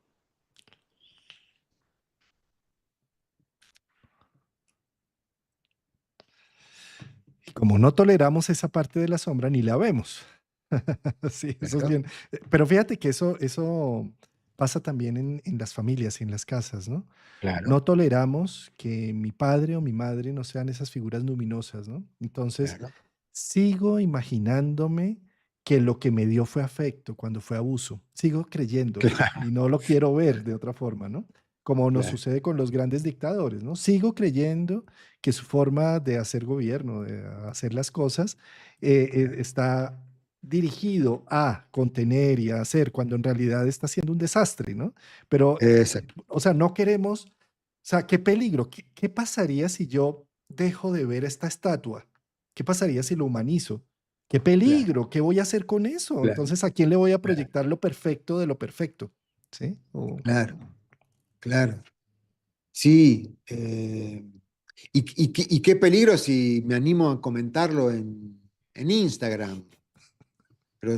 Y como no toleramos esa parte de la sombra, ni la vemos. Sí, eso es Claro, bien. Pero fíjate que eso pasa también en las familias y en las casas, ¿no? claro, No toleramos que mi padre o mi madre no sean esas figuras luminosas, ¿no? Entonces, claro, sigo imaginándome que lo que me dio fue afecto cuando fue abuso. Sigo creyéndolo claro, y no lo quiero ver de otra forma, ¿no? Como nos claro. sucede con los grandes dictadores, ¿no? Sigo creyendo que su forma de hacer gobierno, de hacer las cosas, está dirigido a contener y a hacer, cuando en realidad está siendo un desastre, ¿no? Pero, Exacto, o sea, no queremos, o sea, qué peligro, qué pasaría si yo dejo de ver esta estatua? ¿Qué pasaría si lo humanizo? ¡Qué claro, peligro! ¿Qué voy a hacer con eso? claro, Entonces, ¿a quién le voy a claro, proyectar lo perfecto de lo perfecto? ¿Sí? claro, claro. Sí, y qué peligro si me animo a comentarlo en Instagram, pero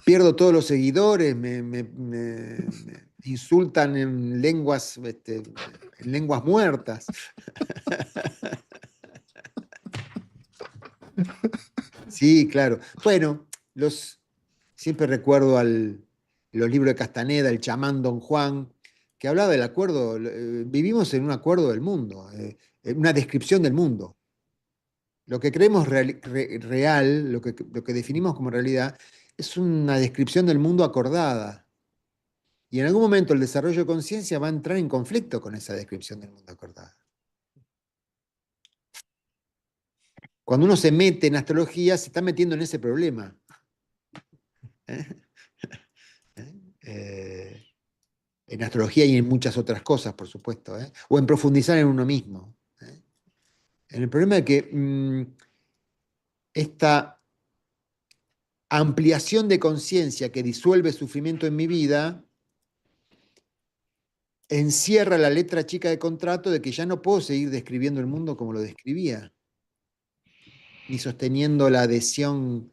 pierdo todos los seguidores, me insultan en lenguas muertas. Sí, claro. Bueno, siempre recuerdo los libros de Castaneda, el chamán Don Juan, que hablaba del acuerdo, vivimos en un acuerdo del mundo, en una descripción del mundo. Lo que creemos real, lo que definimos como realidad, es una descripción del mundo acordada. Y en algún momento el desarrollo de conciencia va a entrar en conflicto con esa descripción del mundo acordada. Cuando uno se mete en astrología, se está metiendo en ese problema. ¿Eh? Eh, en astrología y en muchas otras cosas, por supuesto, ¿eh? O en profundizar en uno mismo. ¿Eh? En el problema de que esta ampliación de conciencia que disuelve sufrimiento en mi vida encierra la letra chica de contrato de que ya no puedo seguir describiendo el mundo como lo describía, ni sosteniendo la adhesión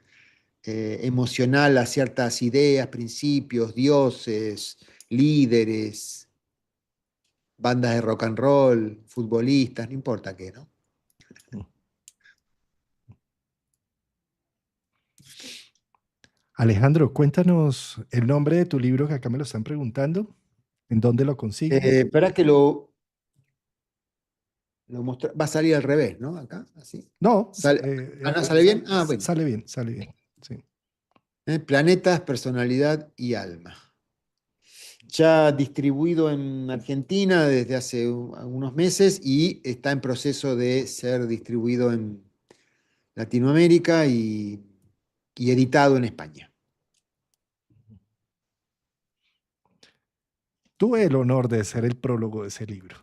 emocional a ciertas ideas, principios, dioses, líderes, bandas de rock and roll, futbolistas, no importa qué, ¿no? Alejandro, cuéntanos el nombre de tu libro que acá me lo están preguntando. ¿En dónde lo consigo? Espera que va a salir al revés, ¿no? Acá, así. No, ¿No sale bien? Ah, bueno. sale bien, sale bien. Sí. Planetas, personalidad y alma. ya distribuido en Argentina desde hace algunos meses y está en proceso de ser distribuido en Latinoamérica y editado en España. Tuve el honor de ser el prólogo de ese libro.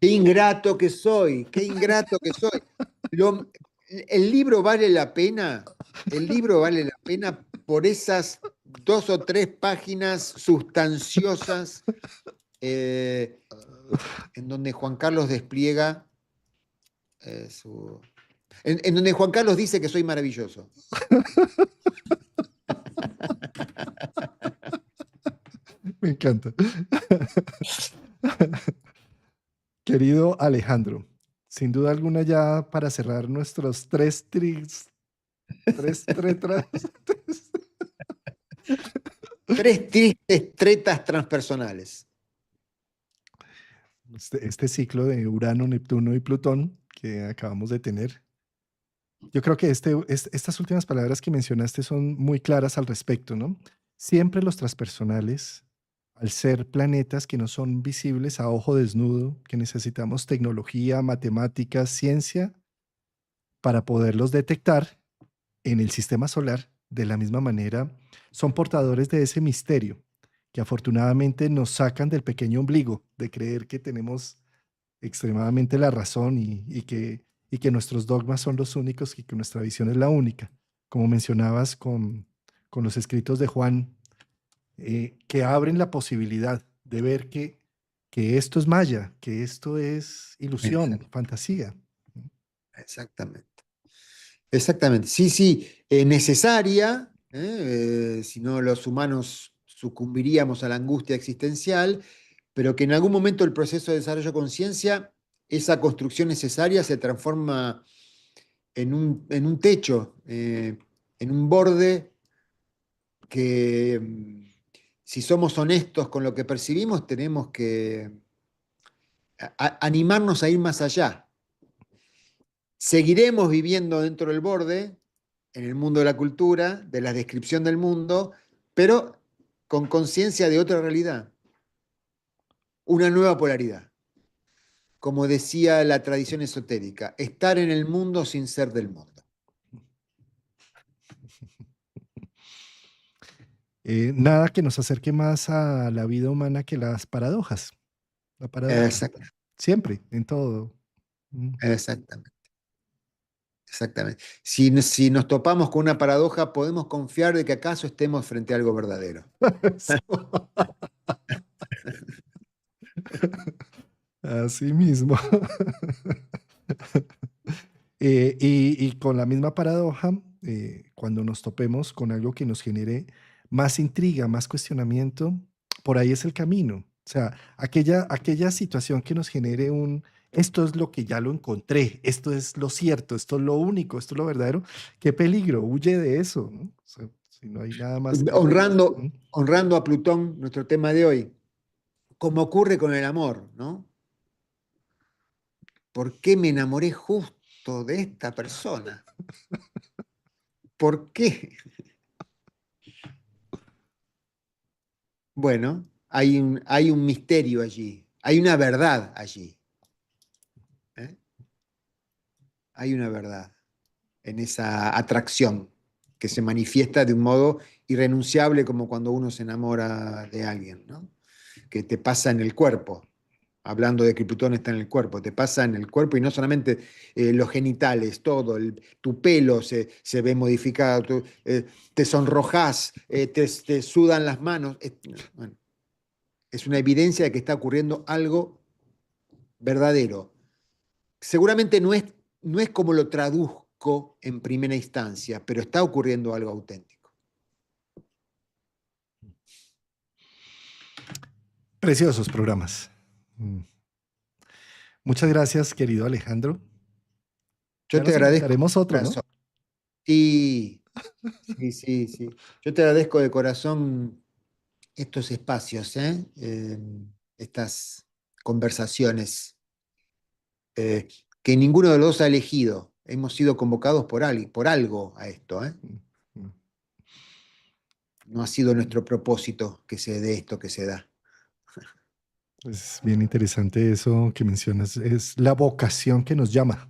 Qué ingrato que soy, qué ingrato que soy. Lo- el libro vale la pena, el libro vale la pena por esas 2 o 3 páginas sustanciosas eh, en donde Juan Carlos despliega su... en donde Juan Carlos dice que soy maravilloso. Me encanta. Querido Alejandro, sin duda alguna ya para cerrar nuestros tres. 3 tristes tretas transpersonales. Este ciclo de Urano, Neptuno y Plutón que acabamos de tener. Yo creo que estas últimas palabras que mencionaste son muy claras al respecto, ¿no? Siempre los transpersonales, al ser planetas que no son visibles a ojo desnudo, que necesitamos tecnología, matemáticas, ciencia para poderlos detectar en el sistema solar, de la misma manera, son portadores de ese misterio que afortunadamente nos sacan del pequeño ombligo de creer que tenemos extremadamente la razón y que nuestros dogmas son los únicos y que nuestra visión es la única. Como mencionabas con los escritos de Juan, que abren la posibilidad de ver que esto es maya, que esto es ilusión, fantasía. Exactamente. Exactamente. Sí, sí, necesaria, si no los humanos sucumbiríamos a la angustia existencial, pero que en algún momento del proceso de desarrollo de conciencia, esa construcción necesaria se transforma en un techo, en un borde que, si somos honestos con lo que percibimos, tenemos que animarnos a ir más allá. Seguiremos viviendo dentro del borde, en el mundo de la cultura, de la descripción del mundo, pero con conciencia de otra realidad, una nueva polaridad. Como decía la tradición esotérica, estar en el mundo sin ser del mundo. Nada que nos acerque más a la vida humana que las paradojas. La paradoja. Exact- Siempre, en todo. Mm. Exactamente. Exactamente. Si nos topamos con una paradoja, podemos confiar de que acaso estemos frente a algo verdadero. Eso. Así mismo. Y con la misma paradoja, cuando nos topemos con algo que nos genere más intriga, más cuestionamiento, por ahí es el camino. O sea, aquella situación que nos genere esto es lo que ya lo encontré, esto es lo cierto, esto es lo único, esto es lo verdadero, qué peligro, huye de eso, ¿no? O sea, si no hay nada más que... ¿Mm? Honrando a Plutón, nuestro tema de hoy, como ocurre con el amor, ¿no? ¿Por qué me enamoré justo de esta persona? ¿Por qué? Bueno, hay un misterio allí, hay una verdad allí. ¿Eh? Hay una verdad en esa atracción que se manifiesta de un modo irrenunciable como cuando uno se enamora de alguien, ¿no? Que te pasa en el cuerpo. Hablando de que Plutón está en el cuerpo, te pasa en el cuerpo y no solamente los genitales, todo, tu pelo se ve modificado, te sonrojas, te sudan las manos. Bueno, es una evidencia de que está ocurriendo algo verdadero. Seguramente no es como lo traduzco en primera instancia, pero está ocurriendo algo auténtico. Preciosos programas. Mm. Muchas gracias, querido Alejandro. Yo Ya te nos agradezco inventaremos de otro, ¿no? corazón. Sí, sí, sí, sí. Yo te agradezco de corazón estos espacios, estas conversaciones, eh, que ninguno de los dos ha elegido. Hemos sido convocados por algo a esto, ¿eh? Mm, mm. no ha sido nuestro propósito que se dé esto que se da. Es bien interesante eso que mencionas, es la vocación que nos llama.